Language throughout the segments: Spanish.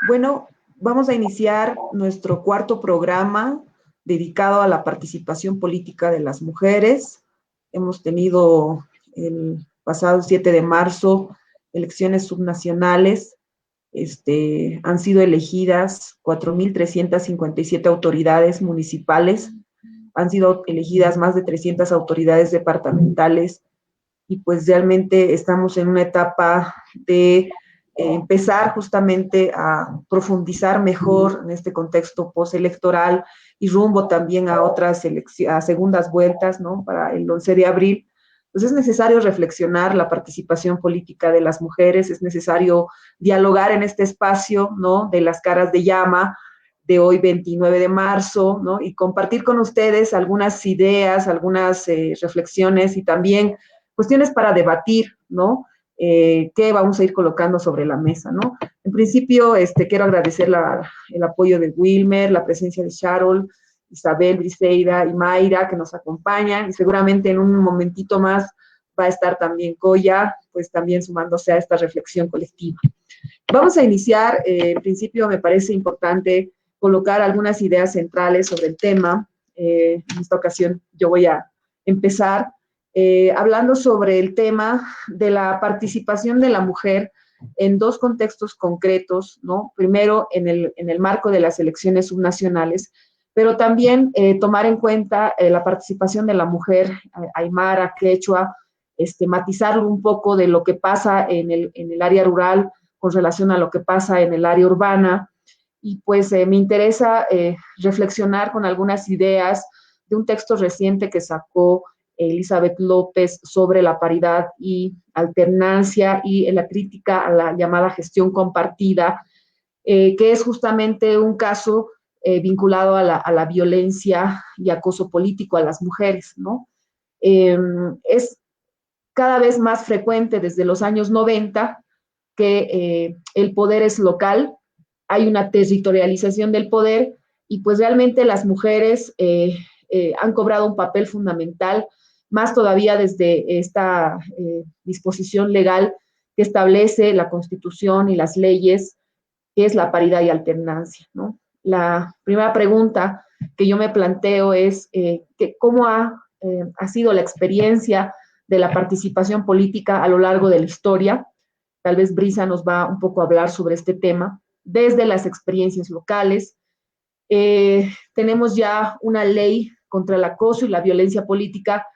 Bueno, vamos a iniciar nuestro cuarto programa dedicado a la participación política de las mujeres. Hemos tenido el pasado 7 de marzo elecciones subnacionales. Han sido elegidas 4.357 autoridades municipales, han sido elegidas más de 300 autoridades departamentales y pues realmente estamos en una etapa de empezar justamente a profundizar mejor en este contexto postelectoral y rumbo también a otras a segundas vueltas, ¿no? Para el 11 de abril. Pues es necesario reflexionar la participación política de las mujeres, es necesario dialogar en este espacio, ¿no? De las caras de llama de hoy 29 de marzo, ¿no? Y compartir con ustedes algunas ideas, algunas reflexiones y también cuestiones para debatir, ¿no? ¿Qué vamos a ir colocando sobre la mesa, ¿no? En principio, quiero agradecer el apoyo de Wilmer, la presencia de Sharol, Isabel, Briseida y Mayra, que nos acompañan, y seguramente en un momentito más va a estar también Koya, pues también sumándose a esta reflexión colectiva. Vamos a iniciar, en principio me parece importante colocar algunas ideas centrales sobre el tema. En esta ocasión yo voy a empezar hablando sobre el tema de la participación de la mujer en dos contextos concretos, ¿no? Primero, en el marco de las elecciones subnacionales, pero también tomar en cuenta la participación de la mujer aymara, quechua, matizarlo un poco de lo que pasa en el área rural con relación a lo que pasa en el área urbana. Y pues me interesa reflexionar con algunas ideas de un texto reciente que sacó Elizabeth López sobre la paridad y alternancia y la crítica a la llamada gestión compartida, que es justamente un caso vinculado a la violencia y acoso político a las mujeres, ¿no? Es cada vez más frecuente desde los años 90 que el poder es local, hay una territorialización del poder y pues realmente las mujeres han cobrado un papel fundamental, más todavía desde esta disposición legal que establece la Constitución y las leyes, que es la paridad y alternancia, ¿no? La primera pregunta que yo me planteo es ¿cómo ha sido la experiencia de la participación política a lo largo de la historia? Tal vez Brisa nos va un poco a hablar sobre este tema, desde las experiencias locales. Tenemos ya una ley contra el acoso y la violencia política,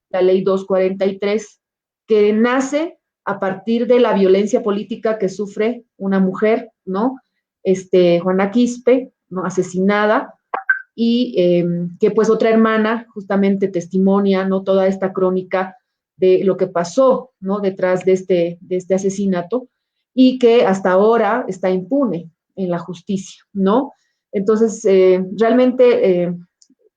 la ley 243, que nace a partir de la violencia política que sufre una mujer, ¿no? Juana Quispe, ¿no? Asesinada, y que pues otra hermana justamente testimonia, ¿no? Toda esta crónica de lo que pasó, ¿no? Detrás de este asesinato y que hasta ahora está impune en la justicia, ¿no? Entonces, realmente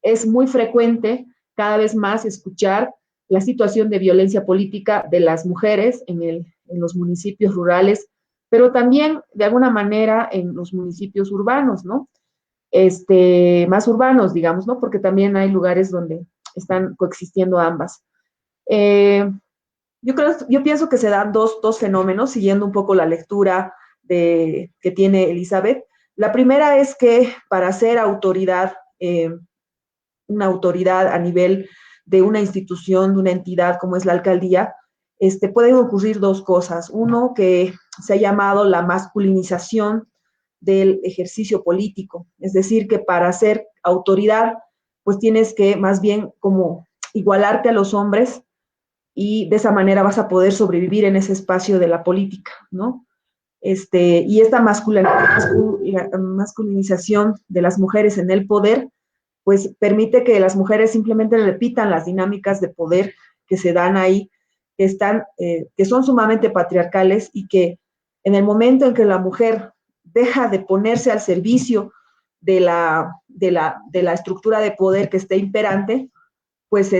es muy frecuente cada vez más escuchar la situación de violencia política de las mujeres en los municipios rurales, pero también de alguna manera en los municipios urbanos, ¿no? Más urbanos, digamos, ¿no? Porque también hay lugares donde están coexistiendo ambas. Eh, yo pienso que se dan dos fenómenos, siguiendo un poco la lectura que tiene Elizabeth. La primera es que para ser autoridad, una autoridad a nivel de una institución, de una entidad como es la alcaldía, pueden ocurrir dos cosas. Uno, que se ha llamado la masculinización del ejercicio político, es decir, que para ser autoridad, pues tienes que más bien como igualarte a los hombres y de esa manera vas a poder sobrevivir en ese espacio de la política, ¿no? Y esta masculinización de las mujeres en el poder, pues permite que las mujeres simplemente repitan las dinámicas de poder que se dan ahí, que son sumamente patriarcales y que en el momento en que la mujer deja de ponerse al servicio de la estructura de poder que esté imperante, pues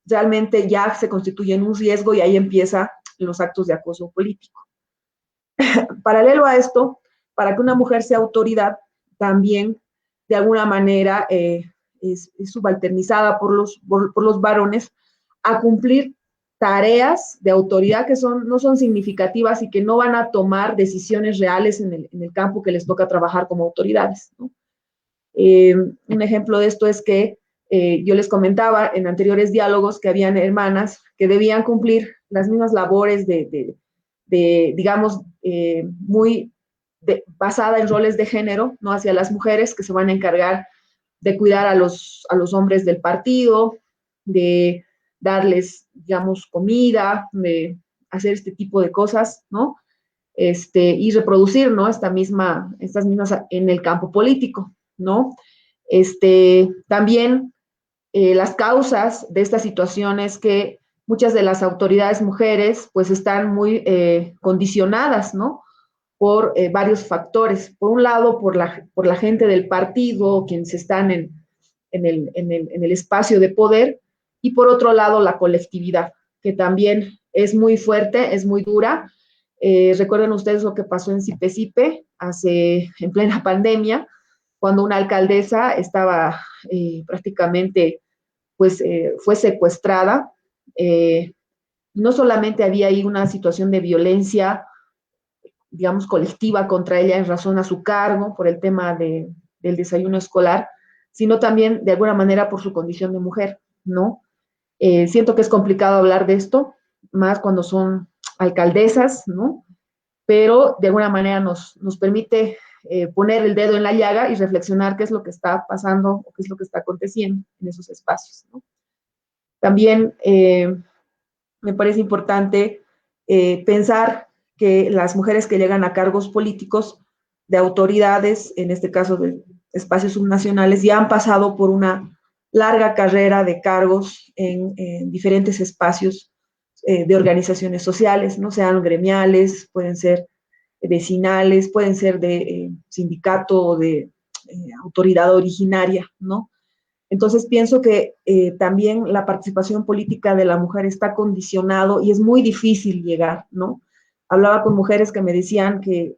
realmente ya se constituye en un riesgo y ahí empiezan los actos de acoso político. Paralelo a esto, para que una mujer sea autoridad, también de alguna manera es subalternizada por los varones a cumplir tareas de autoridad que no son significativas y que no van a tomar decisiones reales en el campo que les toca trabajar como autoridades, ¿no? Un ejemplo de esto es que yo les comentaba en anteriores diálogos que habían hermanas que debían cumplir las mismas labores digamos, muy basada en roles de género, ¿no? Hacia las mujeres que se van a encargar de cuidar a los hombres del partido, de darles, digamos, comida, de hacer este tipo de cosas, ¿no? Y reproducir, ¿no? Estas mismas en el campo político, ¿no? También las causas de estas situaciones que muchas de las autoridades mujeres pues están muy condicionadas, ¿no? Por varios factores. Por un lado, por la gente del partido, quienes están en el espacio de poder, y por otro lado, la colectividad, que también es muy fuerte, es muy dura. Recuerden ustedes lo que pasó en Sipe en plena pandemia, cuando una alcaldesa estaba prácticamente, pues, fue secuestrada. No solamente había ahí una situación de violencia, digamos, colectiva contra ella en razón a su cargo por el tema del desayuno escolar, sino también de alguna manera por su condición de mujer, ¿no? Siento que es complicado hablar de esto, más cuando son alcaldesas, ¿no? Pero de alguna manera nos permite poner el dedo en la llaga y reflexionar qué es lo que está pasando o qué es lo que está aconteciendo en esos espacios, ¿no? También me parece importante pensar que las mujeres que llegan a cargos políticos de autoridades, en este caso de espacios subnacionales, ya han pasado por una larga carrera de cargos en diferentes espacios de organizaciones sociales, no sean gremiales, pueden ser vecinales, pueden ser de sindicato o de autoridad originaria, ¿no? Entonces pienso que también la participación política de la mujer está condicionado y es muy difícil llegar, ¿no? Hablaba con mujeres que me decían que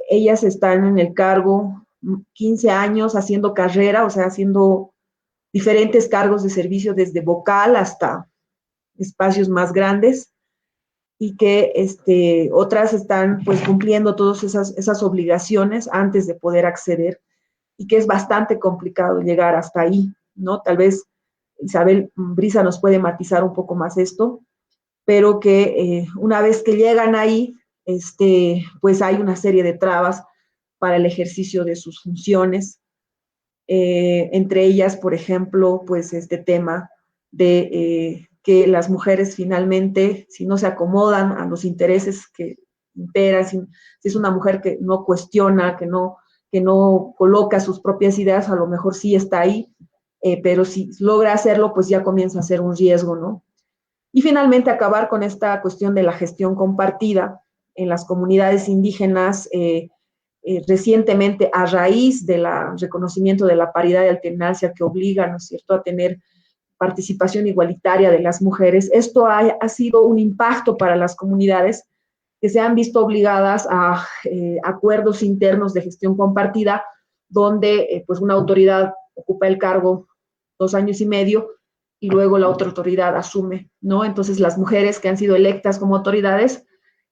ellas están en el cargo 15 años haciendo carrera, o sea, haciendo diferentes cargos de servicio desde vocal hasta espacios más grandes y que otras están pues cumpliendo todas esas obligaciones antes de poder acceder y que es bastante complicado llegar hasta ahí, ¿no? Tal vez Isabel Brisa nos puede matizar un poco más esto, pero que una vez que llegan ahí, pues hay una serie de trabas para el ejercicio de sus funciones, entre ellas, por ejemplo, pues este tema de que las mujeres finalmente, si no se acomodan a los intereses que imperan, si es una mujer que no cuestiona, que no coloca sus propias ideas, a lo mejor sí está ahí, pero si logra hacerlo, pues ya comienza a ser un riesgo, ¿no? Y finalmente acabar con esta cuestión de la gestión compartida en las comunidades indígenas, recientemente a raíz del reconocimiento de la paridad y alternancia que obliga, ¿no es cierto?, a tener participación igualitaria de las mujeres. Esto ha sido un impacto para las comunidades que se han visto obligadas a acuerdos internos de gestión compartida, donde pues una autoridad ocupa el cargo 2 años y medio y luego la otra autoridad asume, ¿no? Entonces las mujeres que han sido electas como autoridades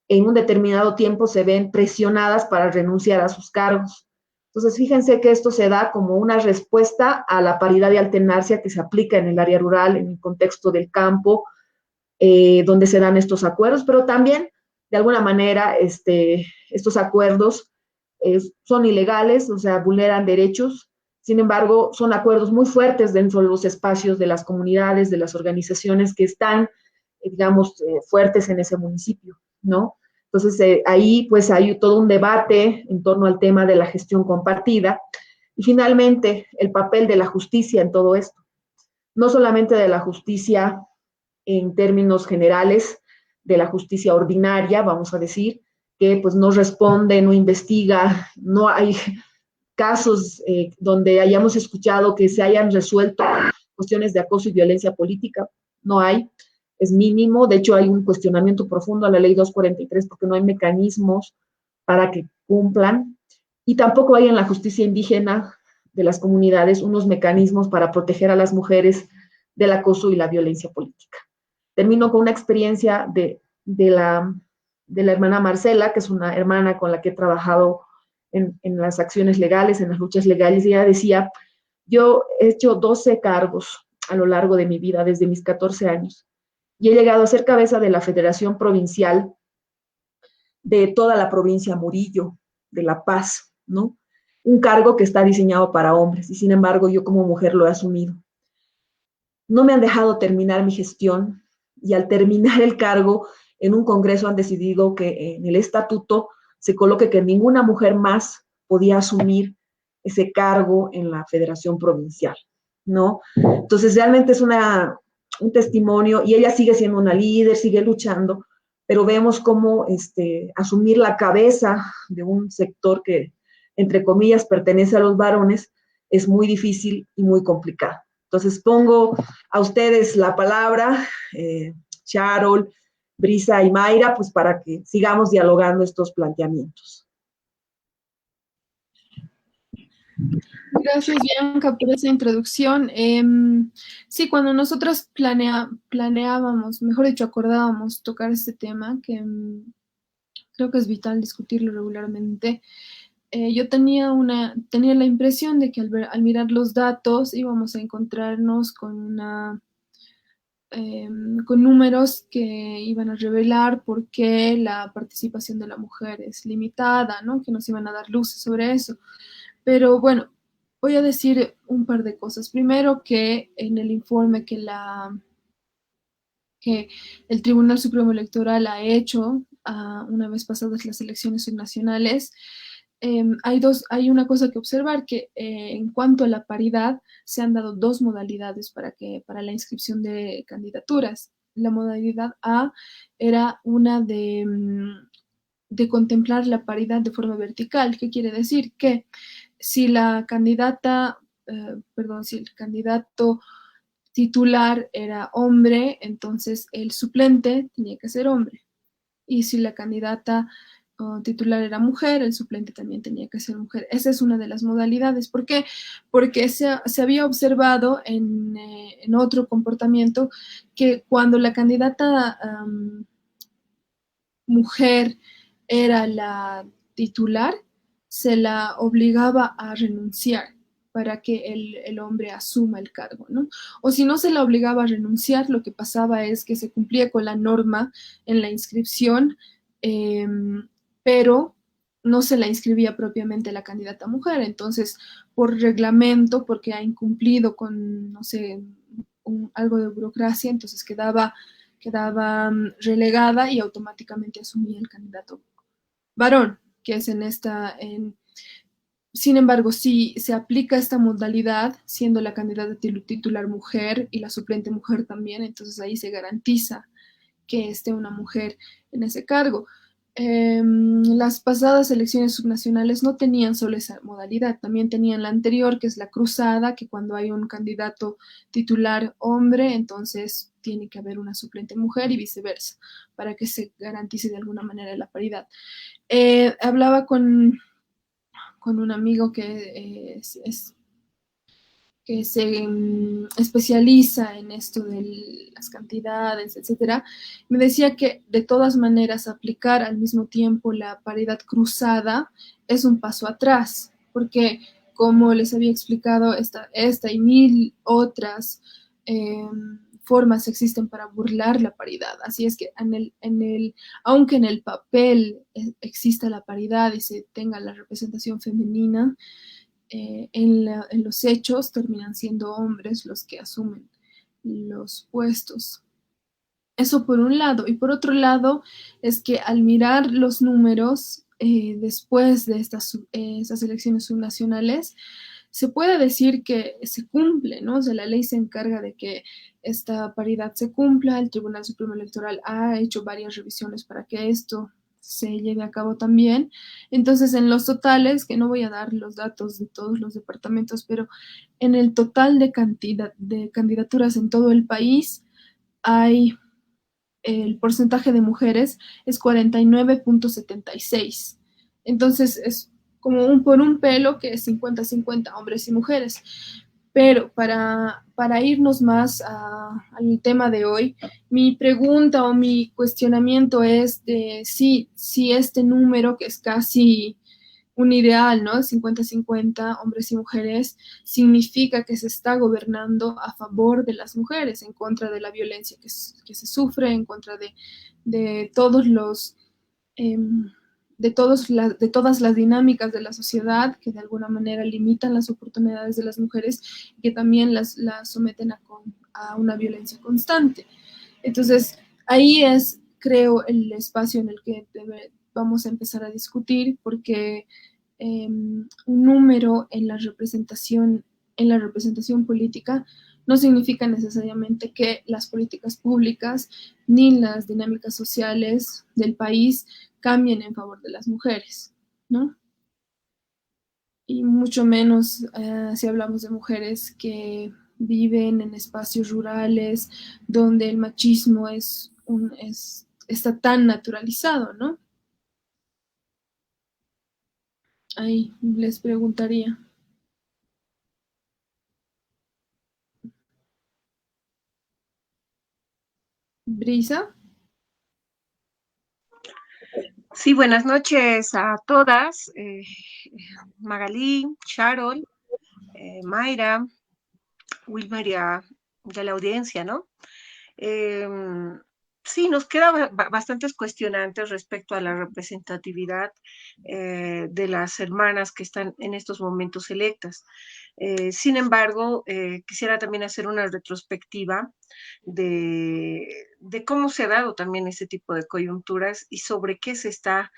en un determinado tiempo se ven presionadas para renunciar a sus cargos. Entonces, fíjense que esto se da como una respuesta a la paridad y alternancia que se aplica en el área rural, en el contexto del campo, donde se dan estos acuerdos, pero también, de alguna manera, estos acuerdos son ilegales, o sea, vulneran derechos. Sin embargo, son acuerdos muy fuertes dentro de los espacios de las comunidades, de las organizaciones que están, digamos, fuertes en ese municipio, ¿no? Entonces, ahí pues hay todo un debate en torno al tema de la gestión compartida y finalmente el papel de la justicia en todo esto. No solamente de la justicia en términos generales, de la justicia ordinaria, vamos a decir, que pues no responde, no investiga, no hay casos donde hayamos escuchado que se hayan resuelto cuestiones de acoso y violencia política, no hay, es mínimo. De hecho, hay un cuestionamiento profundo a la ley 243 porque no hay mecanismos para que cumplan. Y tampoco hay en la justicia indígena de las comunidades unos mecanismos para proteger a las mujeres del acoso y la violencia política. termino con una experiencia de la hermana Marcela, que es una hermana con la que he trabajado en las acciones legales, en las luchas legales, y ella decía, yo he hecho 12 cargos a lo largo de mi vida, desde mis 14 años, y he llegado a ser cabeza de la Federación Provincial de toda la provincia Murillo, de La Paz, ¿no? Un cargo que está diseñado para hombres, y sin embargo yo como mujer lo he asumido. No me han dejado terminar mi gestión, y al terminar el cargo, en un congreso han decidido que en el estatuto se coloque que ninguna mujer más podía asumir ese cargo en la federación provincial, ¿no? Entonces realmente es un testimonio, y ella sigue siendo una líder, sigue luchando, pero vemos cómo asumir la cabeza de un sector que, entre comillas, pertenece a los varones, es muy difícil y muy complicado. Entonces pongo a ustedes la palabra, Sharol, Brisa y Mayra, pues para que sigamos dialogando estos planteamientos. Gracias, Bianca, por esa introducción. Sí, cuando nosotros planeábamos, mejor dicho, acordábamos tocar este tema, que creo que es vital discutirlo regularmente, yo tenía la impresión de que al mirar los datos íbamos a encontrarnos con números que iban a revelar por qué la participación de la mujer es limitada, ¿no? Que nos iban a dar luces sobre eso. Pero bueno, voy a decir un par de cosas. Primero, que en el informe que el Tribunal Supremo Electoral ha hecho una vez pasadas las elecciones subnacionales, hay una cosa que observar, que en cuanto a la paridad, se han dado dos modalidades para la inscripción de candidaturas. La modalidad A era una de contemplar la paridad de forma vertical. ¿Qué quiere decir? Que si la candidata, si el candidato titular era hombre, entonces el suplente tenía que ser hombre. Y si la candidata titular era mujer, el suplente también tenía que ser mujer. Esa es una de las modalidades. ¿Por qué? Porque se había observado en otro comportamiento que cuando la candidata mujer era la titular, se la obligaba a renunciar para que el hombre asuma el cargo, ¿no? O si no se la obligaba a renunciar, lo que pasaba es que se cumplía con la norma en la inscripción, eh, pero no se la inscribía propiamente la candidata mujer. Entonces, por reglamento, porque ha incumplido con, no sé, algo de burocracia, entonces quedaba relegada y automáticamente asumía el candidato varón, que es sin embargo, si se aplica esta modalidad, siendo la candidata titular mujer y la suplente mujer también, entonces ahí se garantiza que esté una mujer en ese cargo. Las pasadas elecciones subnacionales no tenían solo esa modalidad, también tenían la anterior, que es la cruzada, que cuando hay un candidato titular hombre, entonces tiene que haber una suplente mujer y viceversa, para que se garantice de alguna manera la paridad. Hablaba con un amigo que se especializa en esto de las cantidades, etcétera, me decía que de todas maneras aplicar al mismo tiempo la paridad cruzada es un paso atrás, porque como les había explicado, esta y mil otras formas existen para burlar la paridad. Así es que aunque en el papel exista la paridad y se tenga la representación femenina, en los hechos terminan siendo hombres los que asumen los puestos. Eso por un lado. Y por otro lado, es que al mirar los números después de estas elecciones subnacionales, se puede decir que se cumple, ¿no? O sea, la ley se encarga de que esta paridad se cumpla. El Tribunal Supremo Electoral ha hecho varias revisiones para que esto se lleve a cabo también. Entonces, en los totales, que no voy a dar los datos de todos los departamentos, pero en el total de candidaturas en todo el país, el porcentaje de mujeres es 49.76. Entonces, es como por un pelo que es 50-50 hombres y mujeres. Pero para irnos más al tema de hoy, mi pregunta o mi cuestionamiento es de si este número, que es casi un ideal, ¿no? 50-50, hombres y mujeres, significa que se está gobernando a favor de las mujeres, en contra de la violencia que se sufre, en contra de todos los... em, de todas las dinámicas de la sociedad que de alguna manera limitan las oportunidades de las mujeres y que también las someten a una violencia constante. Entonces, ahí es, creo, el espacio en el que vamos a empezar a discutir, porque un número en la representación política no significa necesariamente que las políticas públicas ni las dinámicas sociales del país cambien en favor de las mujeres, ¿no? Y mucho menos si hablamos de mujeres que viven en espacios rurales donde el machismo está tan naturalizado, ¿no? Ahí les preguntaría. Brisa. Sí, buenas noches a todas. Magalí, Sharon, Mayra, Wilmer y a la audiencia, ¿no? Sí, nos quedan bastantes cuestionantes respecto a la representatividad de las hermanas que están en estos momentos electas. Sin embargo, quisiera también hacer una retrospectiva de cómo se ha dado también ese tipo de coyunturas y sobre qué se está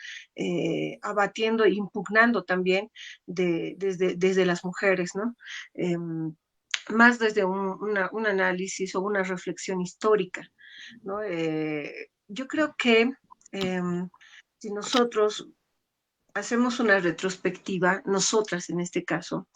abatiendo e impugnando también desde las mujeres, ¿no? Más desde un análisis o una reflexión histórica, ¿no? Yo creo que si nosotros hacemos una retrospectiva, nosotras en este caso,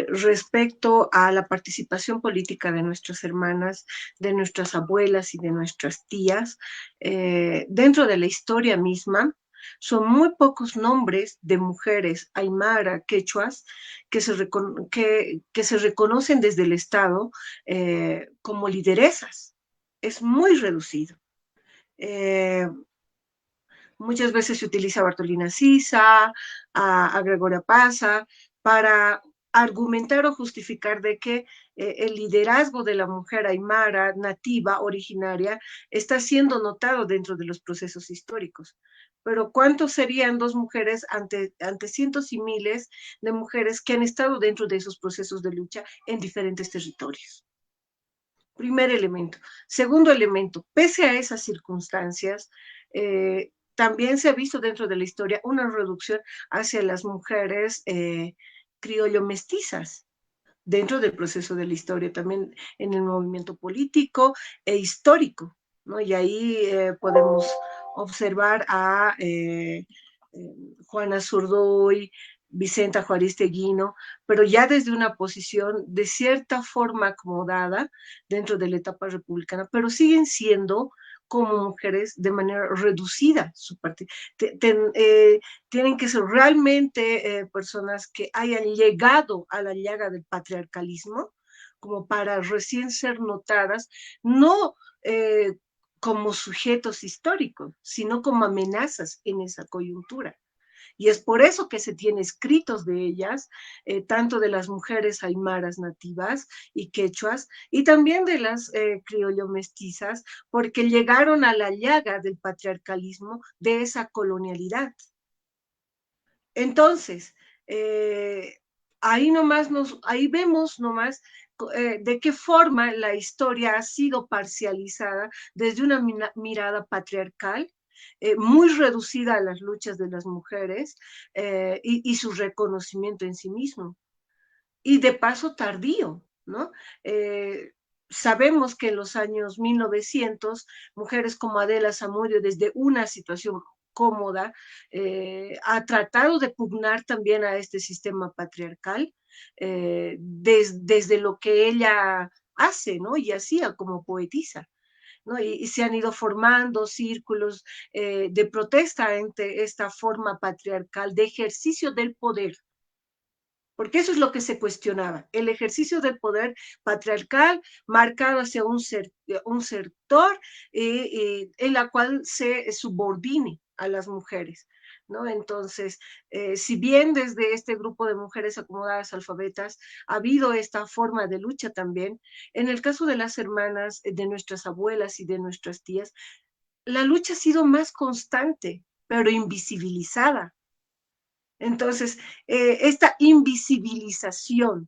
respecto a la participación política de nuestras hermanas, de nuestras abuelas y de nuestras tías, dentro de la historia misma, son muy pocos nombres de mujeres aymara, quechuas, que se reconocen desde el Estado como lideresas. Es muy reducido. Muchas veces se utiliza a Bartolina Sisa, a Gregoria Pasa, para argumentar o justificar de que el liderazgo de la mujer aymara nativa, originaria, está siendo notado dentro de los procesos históricos. Pero ¿cuántos serían dos mujeres ante cientos y miles de mujeres que han estado dentro de esos procesos de lucha en diferentes territorios? Primer elemento. Segundo elemento, pese a esas circunstancias, también se ha visto dentro de la historia una reducción hacia las mujeres criollo mestizas dentro del proceso de la historia, también en el movimiento político e histórico, ¿no? Y ahí podemos observar a Juana Zurduy, Vicenta Juaristeguino, pero ya desde una posición de cierta forma acomodada dentro de la etapa republicana, pero siguen siendo como mujeres de manera reducida su parte. Tienen que ser realmente personas que hayan llegado a la llaga del patriarcalismo como para recién ser notadas, no como sujetos históricos, sino como amenazas en esa coyuntura. Y es por eso que se tiene escritos de ellas, tanto de las mujeres aymaras nativas y quechuas, y también de las criollo mestizas, porque llegaron a la llaga del patriarcalismo de esa colonialidad. Entonces, ahí vemos nomás de qué forma la historia ha sido parcializada desde una mirada patriarcal, muy reducida a las luchas de las mujeres y su reconocimiento en sí mismo. Y de paso tardío, ¿no? Sabemos que en los años 1900, mujeres como Adela Zamudio, desde una situación cómoda, ha tratado de pugnar también a este sistema patriarcal desde lo que ella hace, ¿no? Y hacía como poetisa. ¿No? Y se han ido formando círculos de protesta ante esta forma patriarcal de ejercicio del poder, porque eso es lo que se cuestionaba, el ejercicio del poder patriarcal marcado hacia un sector en la cual se subordine a las mujeres, ¿no? Entonces, si bien desde este grupo de mujeres acomodadas alfabetas ha habido esta forma de lucha también, en el caso de las hermanas, de nuestras abuelas y de nuestras tías, la lucha ha sido más constante, pero invisibilizada. Entonces, esta invisibilización,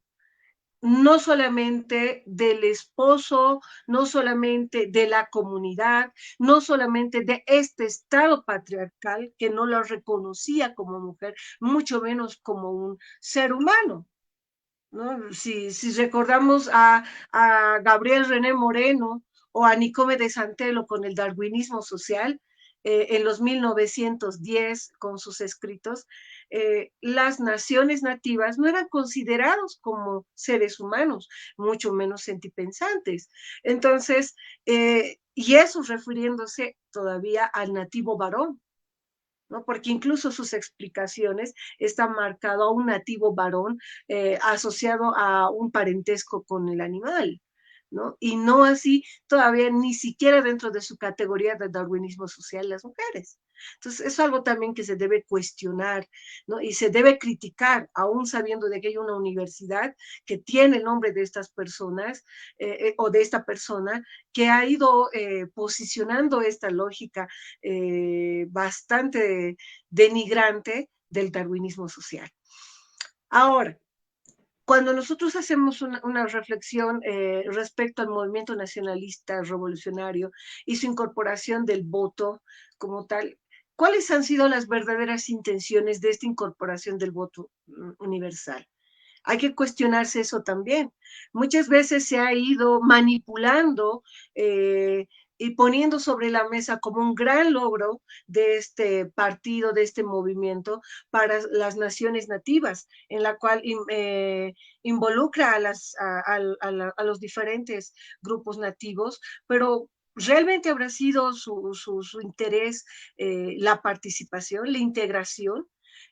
no solamente del esposo, no solamente de la comunidad, no solamente de este Estado patriarcal que no la reconocía como mujer, mucho menos como un ser humano, ¿no? Si recordamos a Gabriel René Moreno o a Nicome de Santelo con el darwinismo social, en los 1910 con sus escritos, las naciones nativas no eran considerados como seres humanos, mucho menos sentipensantes. Entonces, y eso refiriéndose todavía al nativo varón, ¿no? Porque incluso sus explicaciones están marcadas a un nativo varón asociado a un parentesco con el animal, ¿no? Y no así todavía ni siquiera dentro de su categoría de darwinismo social las mujeres. Entonces, es algo también que se debe cuestionar, ¿no? Y se debe criticar, aún sabiendo de que hay una universidad que tiene el nombre de estas personas o de esta persona que ha ido posicionando esta lógica bastante denigrante del darwinismo social. Ahora, cuando nosotros hacemos una reflexión respecto al movimiento nacionalista revolucionario y su incorporación del voto como tal, ¿cuáles han sido las verdaderas intenciones de esta incorporación del voto universal? Hay que cuestionarse eso también. Muchas veces se ha ido manipulando y poniendo sobre la mesa como un gran logro de este partido, de este movimiento para las naciones nativas, en la cual involucra a los diferentes grupos nativos, pero ¿realmente habrá sido su interés la participación, la integración?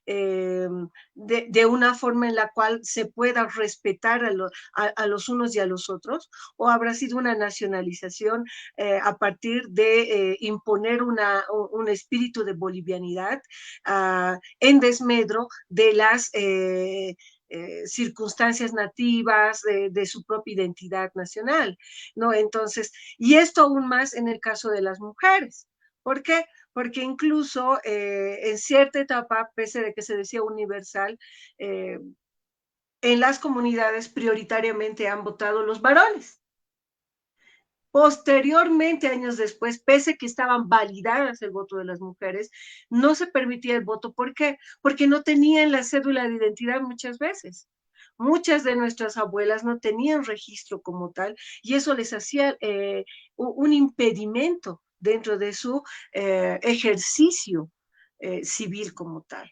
De una forma en la cual se pueda respetar a los unos y a los otros, o habrá sido una nacionalización a partir de imponer un espíritu de bolivianidad en desmedro de las circunstancias nativas de su propia identidad nacional, ¿no? Entonces, y esto aún más en el caso de las mujeres. ¿Por qué? Porque incluso en cierta etapa, pese de que se decía universal, en las comunidades prioritariamente han votado los varones. Posteriormente, años después, pese que estaban validadas el voto de las mujeres, no se permitía el voto. ¿Por qué? Porque no tenían la cédula de identidad muchas veces. Muchas de nuestras abuelas no tenían registro como tal y eso les hacía un impedimento dentro de su ejercicio civil como tal.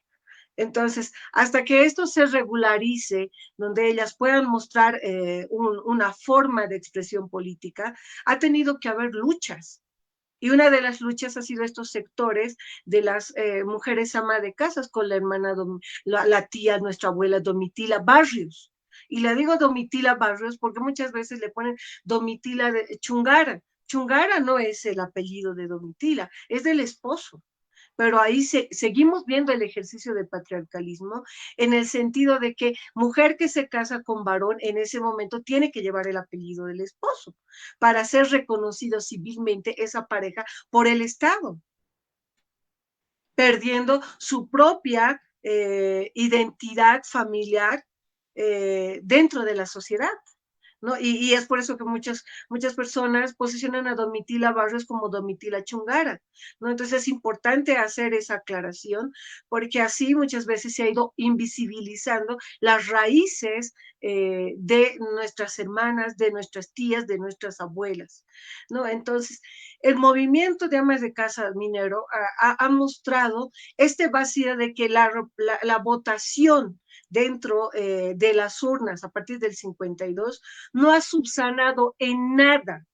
Entonces, hasta que esto se regularice, donde ellas puedan mostrar una forma de expresión política, ha tenido que haber luchas. Y una de las luchas ha sido estos sectores de las mujeres ama de casas con la hermana, la tía, nuestra abuela Domitila Barrios. Y le digo Domitila Barrios porque muchas veces le ponen Domitila de Chungara. Chungara no es el apellido de Domitila, es del esposo. Pero ahí seguimos viendo el ejercicio del patriarcalismo en el sentido de que mujer que se casa con varón en ese momento tiene que llevar el apellido del esposo para ser reconocido civilmente esa pareja por el Estado, perdiendo su propia identidad familiar dentro de la sociedad. ¿No? Y es por eso que muchas personas posicionan a Domitila Barrios como Domitila Chungara, ¿no? Entonces es importante hacer esa aclaración porque así muchas veces se ha ido invisibilizando las raíces de nuestras hermanas, de nuestras tías, de nuestras abuelas, ¿no? Entonces, el movimiento de amas de casa minero ha mostrado este vacío de que la votación dentro de las urnas a partir del 52 no ha subsanado en nada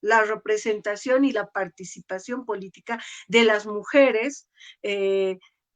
la representación y la participación política de las mujeres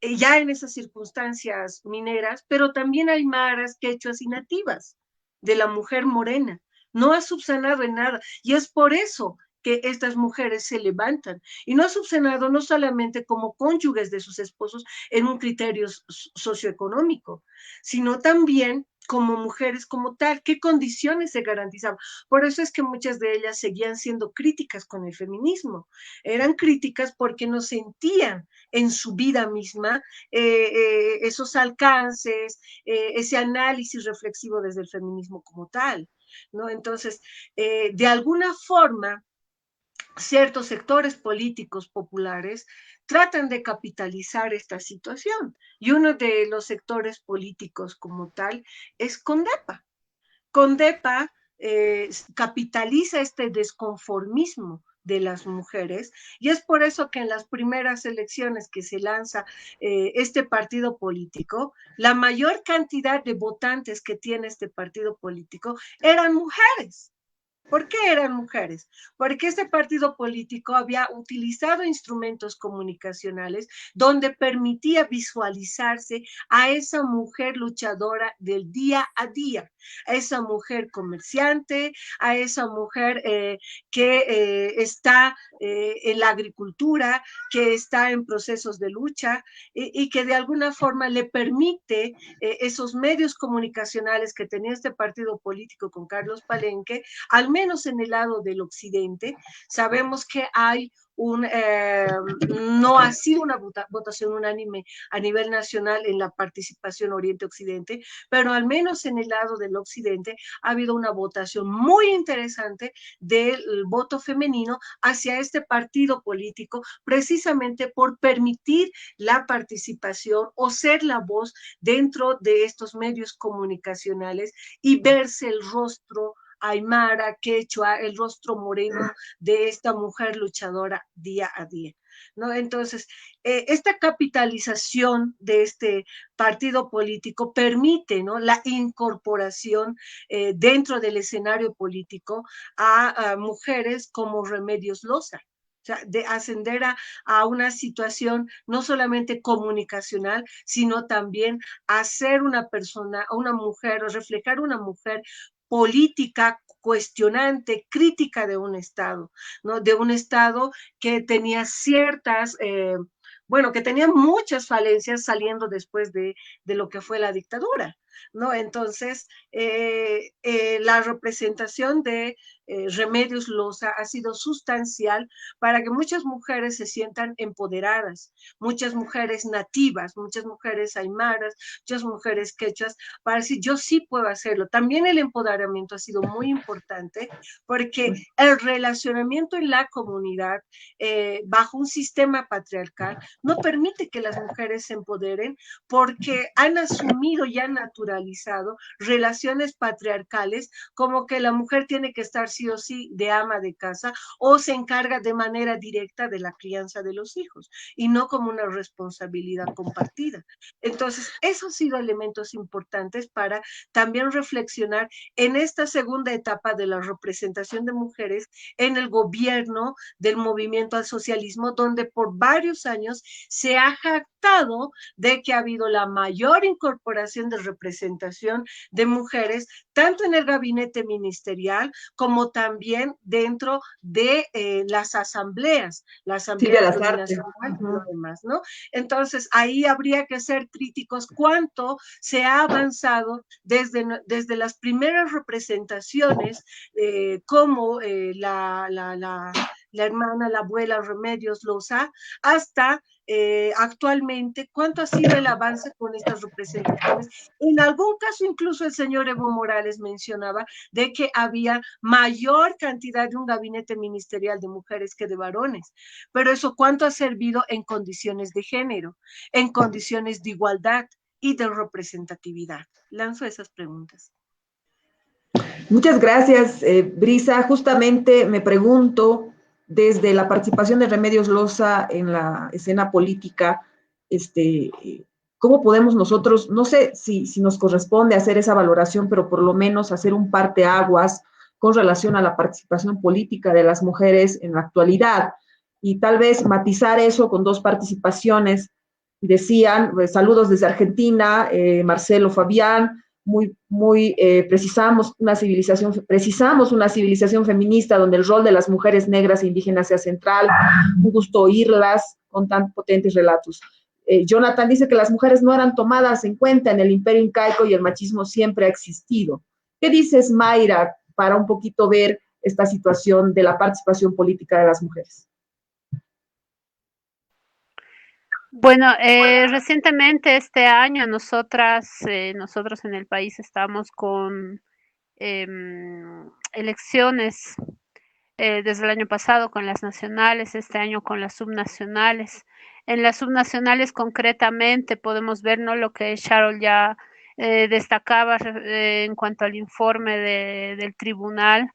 ya en esas circunstancias mineras, pero también aymaras, quechuas y nativas de la mujer morena. No ha subsanado en nada, y es por eso que estas mujeres se levantan, y no ha subsanado no solamente como cónyuges de sus esposos en un criterio socioeconómico, sino también como mujeres como tal, qué condiciones se garantizaban. Por eso es que muchas de ellas seguían siendo críticas con el feminismo. Eran críticas porque no sentían en su vida misma esos alcances, ese análisis reflexivo desde el feminismo como tal, ¿no? Entonces, de alguna forma, ciertos sectores políticos populares tratan de capitalizar esta situación, y uno de los sectores políticos como tal es Condepa. Condepa capitaliza este desconformismo de las mujeres, y es por eso que en las primeras elecciones que se lanza este partido político, la mayor cantidad de votantes que tiene este partido político eran mujeres. ¿Por qué eran mujeres? Porque este partido político había utilizado instrumentos comunicacionales donde permitía visualizarse a esa mujer luchadora del día a día, a esa mujer comerciante, a esa mujer que está en la agricultura, que está en procesos de lucha y que de alguna forma le permite esos medios comunicacionales que tenía este partido político con Carlos Palenque, al menos en el lado del occidente. Sabemos que hay no ha sido una votación unánime a nivel nacional en la participación Oriente-Occidente, pero al menos en el lado del occidente ha habido una votación muy interesante del voto femenino hacia este partido político, precisamente por permitir la participación o ser la voz dentro de estos medios comunicacionales y verse el rostro aymara, quechua, el rostro moreno de esta mujer luchadora día a día, ¿no? Entonces, esta capitalización de este partido político permite, ¿no?, la incorporación dentro del escenario político a mujeres como Remedios Loza. O sea, de ascender a una situación no solamente comunicacional, sino también a ser una persona, una mujer, o reflejar una mujer política cuestionante, crítica de un Estado, ¿no? De un Estado que tenía ciertas, bueno, que tenía muchas falencias saliendo después de lo que fue la dictadura, ¿no? Entonces, la representación de Remedios Loza ha sido sustancial para que muchas mujeres se sientan empoderadas, muchas mujeres nativas, muchas mujeres aymaras, muchas mujeres quechuas, para decir, yo sí puedo hacerlo. También el empoderamiento ha sido muy importante porque el relacionamiento en la comunidad bajo un sistema patriarcal no permite que las mujeres se empoderen porque han asumido y han naturalizado relaciones patriarcales como que la mujer tiene que estar sí o sí de ama de casa o se encarga de manera directa de la crianza de los hijos y no como una responsabilidad compartida. Entonces, esos han sido elementos importantes para también reflexionar en esta segunda etapa de la representación de mujeres en el gobierno del movimiento al socialismo, donde por varios años se ha jactado de que ha habido la mayor incorporación de representación de mujeres, tanto en el gabinete ministerial como también dentro de las asambleas plurinacionales y lo demás, ¿no? Entonces, ahí habría que ser críticos cuánto se ha avanzado desde las primeras representaciones, como la hermana, la abuela Remedios Loza, hasta actualmente, cuánto ha sido el avance con estas representaciones. En algún caso, incluso el señor Evo Morales mencionaba de que había mayor cantidad de un gabinete ministerial de mujeres que de varones, pero eso cuánto ha servido en condiciones de género, en condiciones de igualdad y de representatividad. Lanzo esas preguntas. Muchas gracias, Brisa. Justamente me pregunto, desde la participación de Remedios Loza en la escena política, ¿cómo podemos nosotros, no sé si nos corresponde hacer esa valoración, pero por lo menos hacer un parteaguas con relación a la participación política de las mujeres en la actualidad? Y tal vez matizar eso con dos participaciones. decían, saludos desde Argentina, Marcelo Fabián, precisamos una civilización feminista donde el rol de las mujeres negras e indígenas sea central. Un gusto oírlas con tan potentes relatos. Jonathan dice que las mujeres no eran tomadas en cuenta en el imperio incaico y el machismo siempre ha existido. ¿Qué dices, Mayra, para un poquito ver esta situación de la participación política de las mujeres? Bueno, recientemente este año nosotros en el país estamos con elecciones desde el año pasado con las nacionales, este año con las subnacionales. En las subnacionales concretamente podemos ver, ¿no?, lo que Sharon ya destacaba en cuanto al informe del tribunal,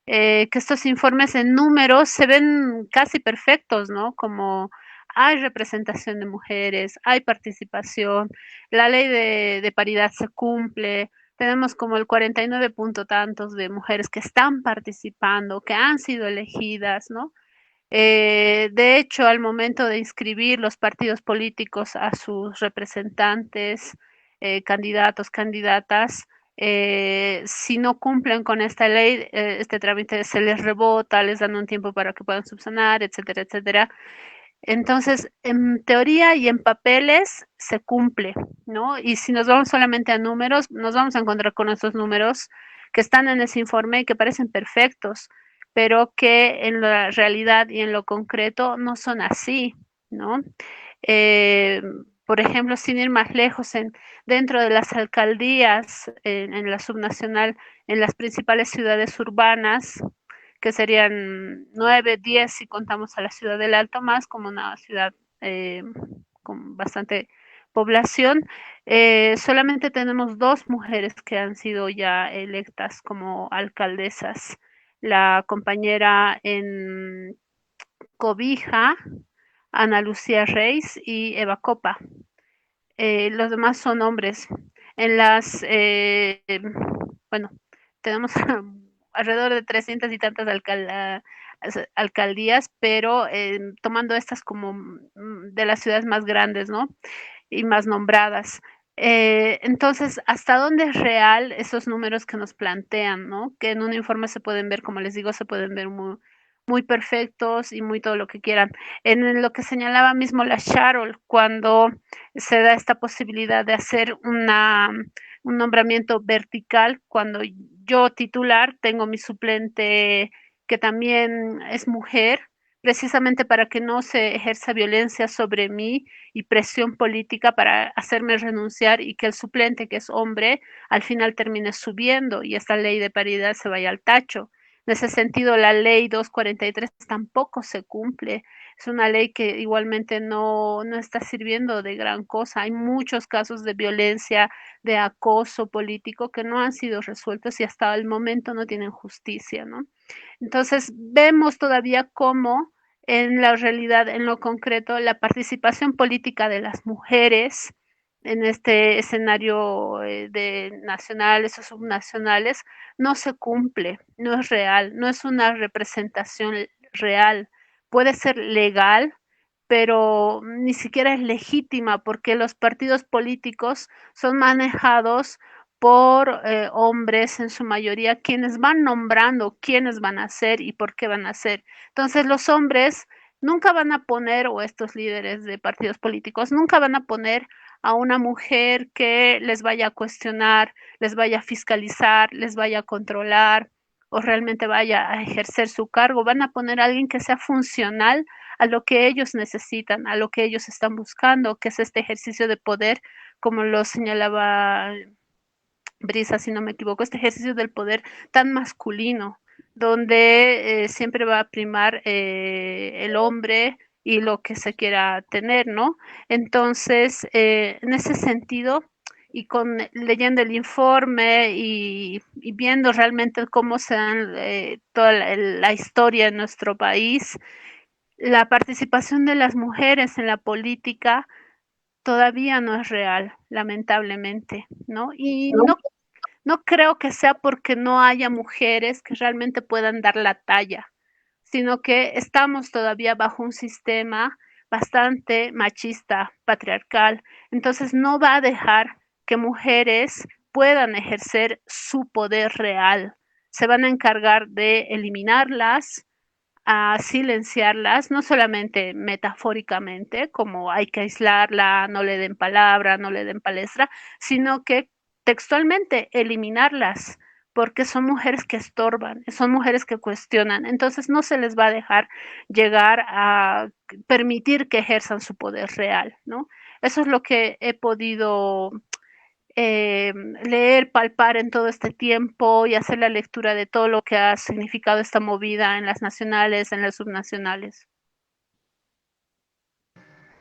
que estos informes en números se ven casi perfectos, ¿no? Como hay representación de mujeres, hay participación, la ley de paridad se cumple, tenemos como el 49 punto tantos de mujeres que están participando, que han sido elegidas, ¿no? De hecho, al momento de inscribir los partidos políticos a sus representantes, candidatos, candidatas, si no cumplen con esta ley, este trámite se les rebota, les dan un tiempo para que puedan subsanar, etcétera, etcétera. Entonces, en teoría y en papeles se cumple, ¿no? Y si nos vamos solamente a números, nos vamos a encontrar con esos números que están en ese informe y que parecen perfectos, pero que en la realidad y en lo concreto no son así, ¿no? Eh, por ejemplo, sin ir más lejos, dentro de las alcaldías, en la subnacional, en las principales ciudades urbanas, que serían 9, 10 si contamos a la ciudad del Alto más como una ciudad con bastante población. Solamente tenemos 2 mujeres que han sido ya electas como alcaldesas. La compañera en Cobija, Ana Lucía Reis y Eva Copa. Los demás son hombres. En las, bueno, tenemos alrededor de 300 y tantas alcaldías, pero tomando estas como de las ciudades más grandes, ¿no? Y más nombradas. Entonces, ¿hasta dónde es real esos números que nos plantean, ¿no? Que en un informe se pueden ver, como les digo, se pueden ver muy perfectos y muy todo lo que quieran. En lo que señalaba mismo la Sharol, cuando se da esta posibilidad de hacer un nombramiento vertical, cuando yo titular tengo mi suplente que también es mujer, precisamente para que no se ejerza violencia sobre mí y presión política para hacerme renunciar y que el suplente, que es hombre, al final termine subiendo y esta ley de paridad se vaya al tacho. En ese sentido, la ley 243 tampoco se cumple. Es una ley que igualmente no está sirviendo de gran cosa. Hay muchos casos de violencia, de acoso político que no han sido resueltos y hasta el momento no tienen justicia, ¿no? Entonces, vemos todavía cómo en la realidad, en lo concreto, la participación política de las mujeres en este escenario de nacionales o subnacionales no se cumple, no es real, no es una representación real. Puede ser legal, pero ni siquiera es legítima porque los partidos políticos son manejados por hombres en su mayoría, quienes van nombrando quiénes van a ser y por qué van a ser. Entonces los hombres nunca van a poner, o estos líderes de partidos políticos, nunca van a poner a una mujer que les vaya a cuestionar, les vaya a fiscalizar, les vaya a controlar o realmente vaya a ejercer su cargo. Van a poner a alguien que sea funcional a lo que ellos necesitan, a lo que ellos están buscando, que es este ejercicio de poder, como lo señalaba Brisa, si no me equivoco, este ejercicio del poder tan masculino, donde siempre va a primar el hombre y lo que se quiera tener, ¿no? Entonces, en ese sentido, y leyendo el informe y viendo realmente cómo se dan toda la historia en nuestro país, la participación de las mujeres en la política todavía no es real, lamentablemente, ¿no? Y no creo que sea porque no haya mujeres que realmente puedan dar la talla, sino que estamos todavía bajo un sistema bastante machista, patriarcal. Entonces no va a dejar que mujeres puedan ejercer su poder real. Se van a encargar de eliminarlas, a silenciarlas, no solamente metafóricamente, como hay que aislarla, no le den palabra, no le den palestra, sino que textualmente eliminarlas, porque son mujeres que estorban, son mujeres que cuestionan. Entonces no se les va a dejar llegar a permitir que ejerzan su poder real, ¿no? Eso es lo que he podido leer, palpar en todo este tiempo y hacer la lectura de todo lo que ha significado esta movida en las nacionales, en las subnacionales.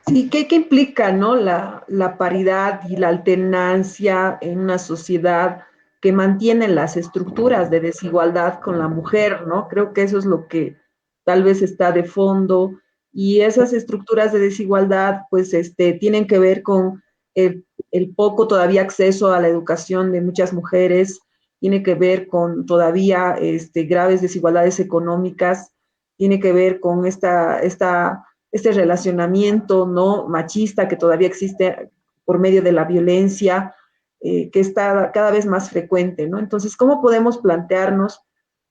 Sí, ¿qué implica, no? La paridad y la alternancia en una sociedad que mantiene las estructuras de desigualdad con la mujer, ¿no? Creo que eso es lo que tal vez está de fondo, y esas estructuras de desigualdad, pues, tienen que ver con el poco todavía acceso a la educación de muchas mujeres, tiene que ver con todavía graves desigualdades económicas, tiene que ver con este relacionamiento no machista que todavía existe por medio de la violencia, que está cada vez más frecuente, ¿no? Entonces, ¿cómo podemos plantearnos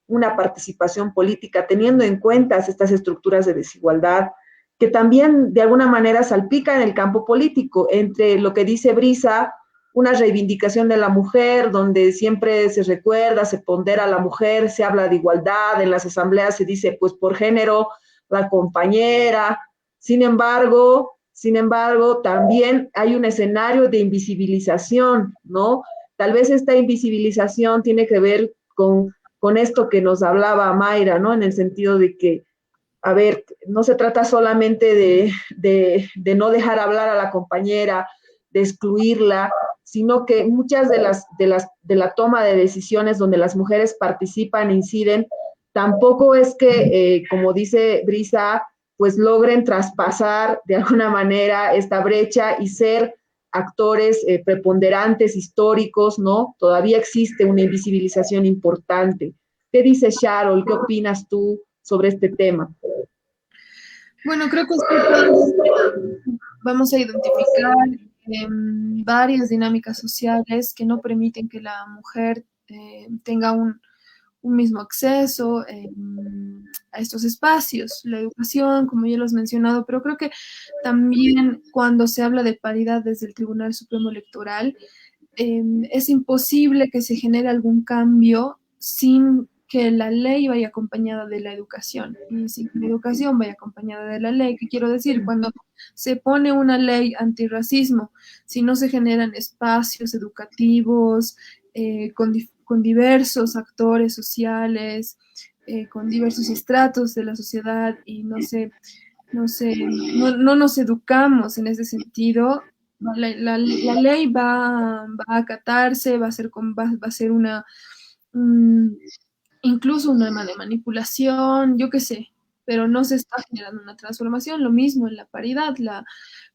una participación política teniendo en cuenta estas estructuras de desigualdad que también de alguna manera salpican el campo político, entre lo que dice Brisa, una reivindicación de la mujer, donde siempre se recuerda, se pondera a la mujer, se habla de igualdad, en las asambleas se dice, pues por género, la compañera. Sin embargo, también hay un escenario de invisibilización, ¿no? Tal vez esta invisibilización tiene que ver con esto que nos hablaba Mayra, ¿no? En el sentido de que, a ver, no se trata solamente de no dejar hablar a la compañera, de excluirla, sino que muchas de la toma de decisiones donde las mujeres participan, inciden, tampoco es que, como dice Brisa, pues logren traspasar de alguna manera esta brecha y ser actores preponderantes, históricos, ¿no? Todavía existe una invisibilización importante. ¿Qué dice Sharon? ¿Qué opinas tú sobre este tema? Bueno, creo que vamos a identificar varias dinámicas sociales que no permiten que la mujer tenga un mismo acceso a estos espacios. La educación, como ya lo has mencionado, pero creo que también cuando se habla de paridad desde el Tribunal Supremo Electoral, es imposible que se genere algún cambio sin que la ley vaya acompañada de la educación y sin que la educación vaya acompañada de la ley. ¿Qué quiero decir? Cuando se pone una ley antirracismo, si no se generan espacios educativos con diversos actores sociales, con diversos estratos de la sociedad y no nos educamos en ese sentido, la ley va a acatarse, va a ser incluso un arma de manipulación, yo qué sé, pero no se está generando una transformación. Lo mismo en la paridad,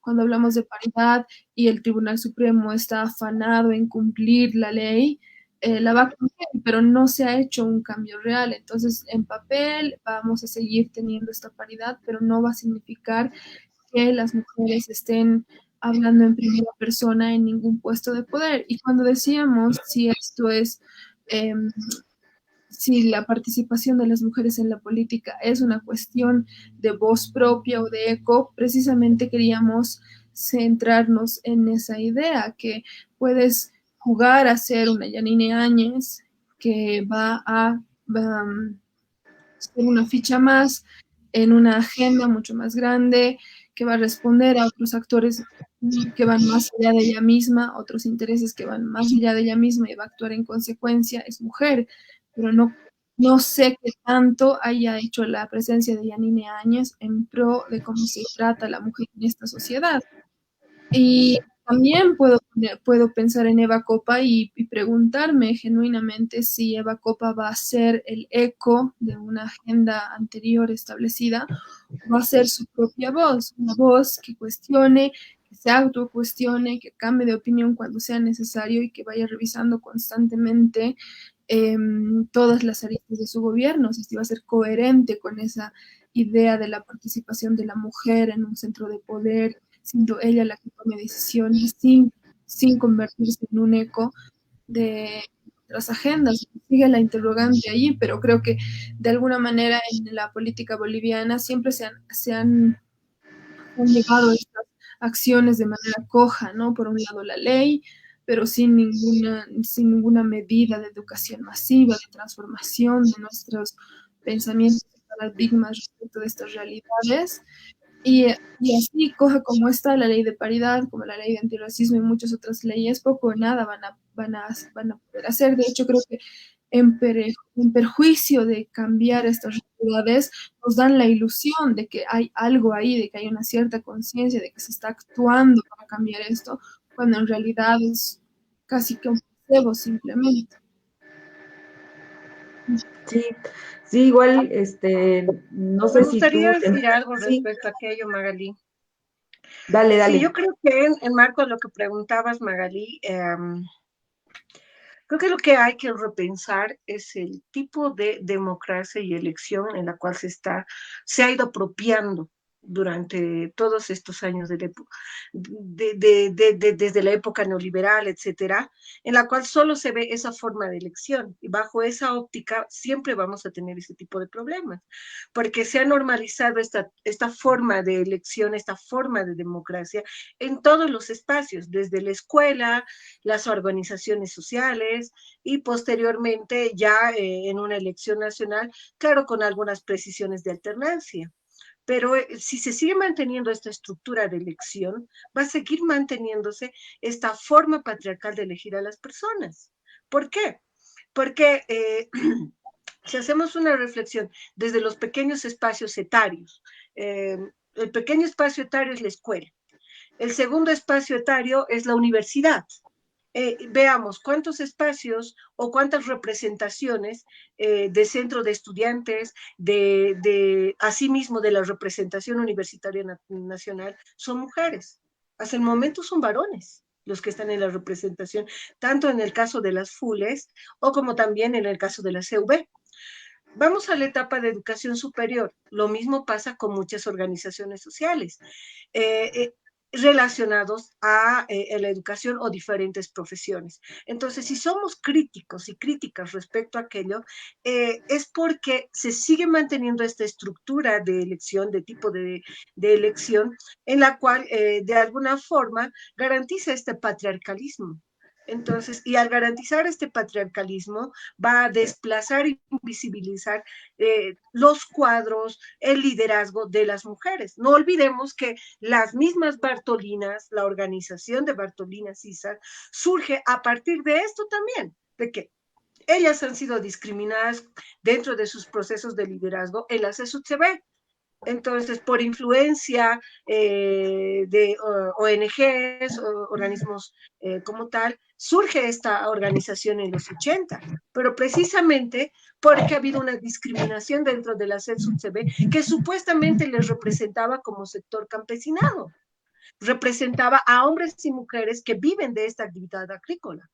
cuando hablamos de paridad y el Tribunal Supremo está afanado en cumplir la ley, la va a cumplir, pero no se ha hecho un cambio real. Entonces, en papel vamos a seguir teniendo esta paridad, pero no va a significar que las mujeres estén hablando en primera persona en ningún puesto de poder. Y cuando decíamos si esto es, si la participación de las mujeres en la política es una cuestión de voz propia o de eco, precisamente queríamos centrarnos en esa idea, que puedes jugar a ser una Yanine Áñez que va a ser una ficha más en una agenda mucho más grande, que va a responder a otros actores que van más allá de ella misma, otros intereses que van más allá de ella misma y va a actuar en consecuencia. Es mujer, pero no sé qué tanto haya hecho la presencia de Yanine Áñez en pro de cómo se trata a la mujer en esta sociedad. Y también puedo pensar en Eva Copa y preguntarme genuinamente si Eva Copa va a ser el eco de una agenda anterior establecida, o va a ser su propia voz, una voz que cuestione, que se autocuestione, que cambie de opinión cuando sea necesario y que vaya revisando constantemente todas las aristas de su gobierno, si va a ser coherente con esa idea de la participación de la mujer en un centro de poder, siendo ella la que tome decisiones sin convertirse en un eco de otras agendas. Sigue la interrogante allí, pero creo que de alguna manera en la política boliviana siempre han llegado estas acciones de manera coja, ¿no? Por un lado la ley, pero sin ninguna medida de educación masiva, de transformación de nuestros pensamientos y paradigmas respecto de estas realidades. Y así coja como está la ley de paridad, como la ley de antirracismo y muchas otras leyes, poco o nada van a poder hacer. De hecho, creo que en perjuicio de cambiar estas realidades, nos dan la ilusión de que hay algo ahí, de que hay una cierta conciencia, de que se está actuando para cambiar esto, cuando en realidad es casi que un placebo simplemente. Sí, sí, igual, no sé Me si tú, gustaría decir algo sí, respecto a aquello, Magalí. dale, Sí, dale. yo creo que en marco de lo que preguntabas, Magalí, creo que lo que hay que repensar es el tipo de democracia y elección en la cual se ha ido apropiando durante todos estos años desde la época neoliberal, etcétera, en la cual solo se ve esa forma de elección y bajo esa óptica siempre vamos a tener ese tipo de problemas, porque se ha normalizado esta forma de elección, esta forma de democracia en todos los espacios, desde la escuela, las organizaciones sociales y posteriormente ya en una elección nacional, claro, con algunas precisiones de alternancia. Pero si se sigue manteniendo esta estructura de elección, va a seguir manteniéndose esta forma patriarcal de elegir a las personas. ¿Por qué? Porque si hacemos una reflexión desde los pequeños espacios etarios, el pequeño espacio etario es la escuela, el segundo espacio etario es la universidad. Veamos cuántos espacios o cuántas representaciones de centro de estudiantes, asimismo de la representación universitaria nacional, son mujeres. Hasta el momento son varones los que están en la representación, tanto en el caso de las FULES o como también en el caso de la CUB. Vamos a la etapa de educación superior. Lo mismo pasa con muchas organizaciones sociales. Relacionados a la educación o diferentes profesiones. Entonces, si somos críticos y críticas respecto a aquello, es porque se sigue manteniendo esta estructura de elección, de tipo de elección, en la cual de alguna forma garantiza este patriarcalismo. Entonces, y al garantizar este patriarcalismo, va a desplazar y invisibilizar los cuadros, el liderazgo de las mujeres. No olvidemos que las mismas Bartolinas, la organización de Bartolina César, surge a partir de esto también, de que ellas han sido discriminadas dentro de sus procesos de liderazgo en la CSUCB. Entonces, por influencia de ONGs, organismos como tal, surge esta organización en los 80, pero precisamente porque ha habido una discriminación dentro de la CEDSUCB que supuestamente les representaba como sector campesinado, representaba a hombres y mujeres que viven de esta actividad agrícola,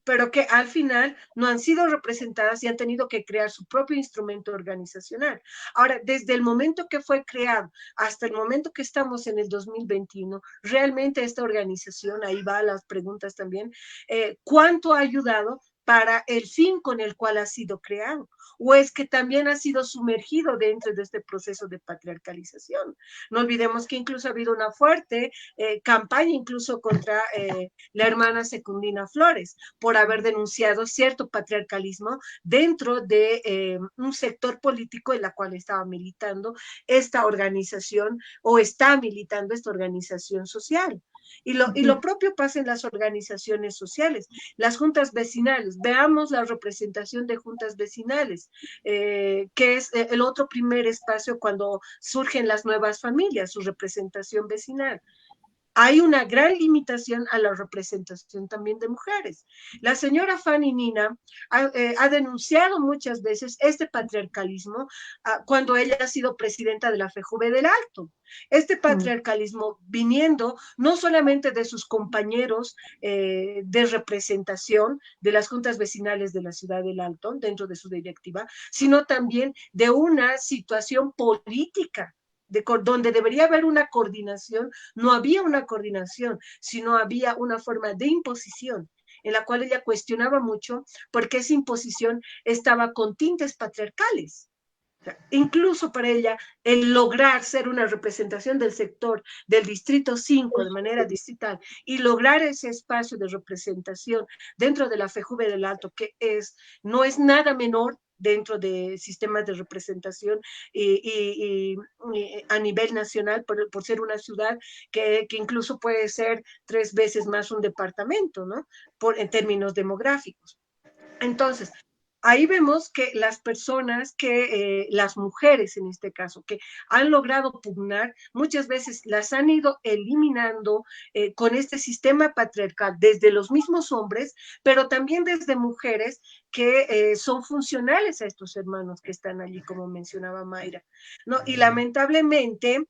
pero que al final no han sido representadas y han tenido que crear su propio instrumento organizacional. Ahora, desde el momento que fue creado hasta el momento que estamos en el 2021, realmente esta organización, ahí va las preguntas también, ¿cuánto ha ayudado para el fin con el cual ha sido creado? ¿O es que también ha sido sumergido dentro de este proceso de patriarcalización? No olvidemos que incluso ha habido una fuerte campaña incluso contra la hermana Secundina Flores por haber denunciado cierto patriarcalismo dentro de un sector político en la cual estaba militando esta organización o está militando esta organización social. Y lo propio pasa en las organizaciones sociales, las juntas vecinales. Veamos la representación de juntas vecinales, que es el otro primer espacio cuando surgen las nuevas familias, su representación vecinal. hay una gran limitación a la representación también de mujeres. La señora Fanny Mina ha denunciado muchas veces este patriarcalismo cuando ella ha sido presidenta de la FEJUVE del Alto. Este patriarcalismo viniendo no solamente de sus compañeros de representación de las juntas vecinales de la ciudad del Alto, dentro de su directiva, sino también de una situación política donde debería haber una coordinación. No había una coordinación, sino había una forma de imposición en la cual ella cuestionaba mucho porque esa imposición estaba con tintes patriarcales. O sea, incluso para ella, el lograr ser una representación del sector del Distrito 5 de manera distrital y lograr ese espacio de representación dentro de la FEJUVE del Alto, que no es nada menor dentro de sistemas de representación y a nivel nacional, por ser una ciudad que incluso puede ser 3 veces más un departamento, ¿no? En términos demográficos. Entonces, ahí vemos que las personas las mujeres en este caso, que han logrado pugnar, muchas veces las han ido eliminando con este sistema patriarcal desde los mismos hombres, pero también desde mujeres que son funcionales a estos hermanos que están allí, como mencionaba Mayra, ¿no? Y lamentablemente,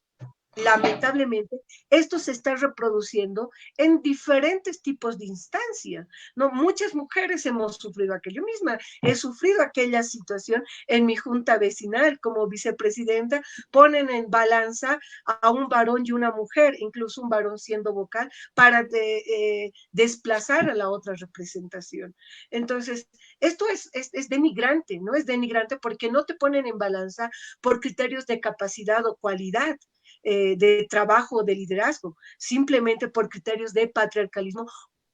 esto se está reproduciendo en diferentes tipos de instancias, ¿no? Muchas mujeres hemos sufrido aquello. Yo misma he sufrido aquella situación en mi junta vecinal como vicepresidenta. Ponen en balanza a un varón y una mujer, incluso un varón siendo vocal, para desplazar a la otra representación. Entonces, esto es denigrante, ¿no? Es denigrante porque no te ponen en balanza por criterios de capacidad o cualidad, de trabajo, de liderazgo, simplemente por criterios de patriarcalismo,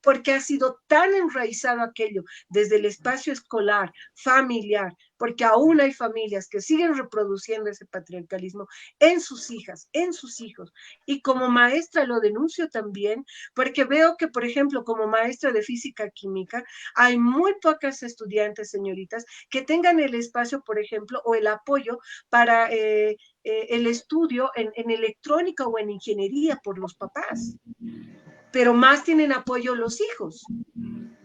porque ha sido tan enraizado aquello desde el espacio escolar, familiar, porque aún hay familias que siguen reproduciendo ese patriarcalismo en sus hijas, en sus hijos. Y como maestra lo denuncio también, porque veo que, por ejemplo, como maestra de física química, hay muy pocas estudiantes, señoritas, que tengan el espacio, por ejemplo, o el apoyo para el estudio en electrónica o en ingeniería por los papás, pero más tienen apoyo los hijos.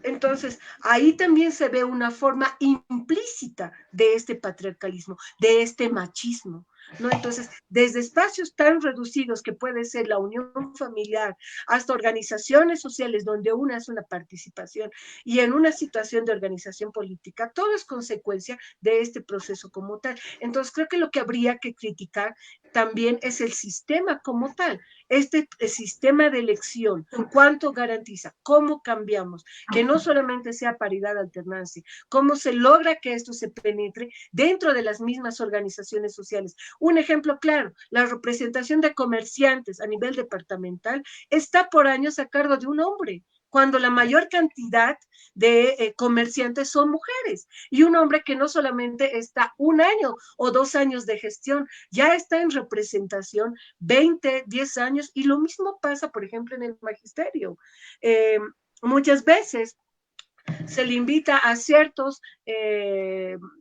Entonces, ahí también se ve una forma implícita de este patriarcalismo, de este machismo, ¿no? Entonces, desde espacios tan reducidos que puede ser la unión familiar, hasta organizaciones sociales donde una es una participación y en una situación de organización política, todo es consecuencia de este proceso como tal. Entonces, creo que lo que habría que criticar también es el sistema como tal, este sistema de elección, cuánto garantiza, cómo cambiamos, que no solamente sea paridad, alternancia, cómo se logra que esto se penetre dentro de las mismas organizaciones sociales. Un ejemplo claro, la representación de comerciantes a nivel departamental está por años a cargo de un hombre, cuando la mayor cantidad de comerciantes son mujeres, y un hombre que no solamente está 1 año o 2 años de gestión, ya está en representación 20, 10 años, y lo mismo pasa, por ejemplo, en el magisterio. Muchas veces se le invita a ciertos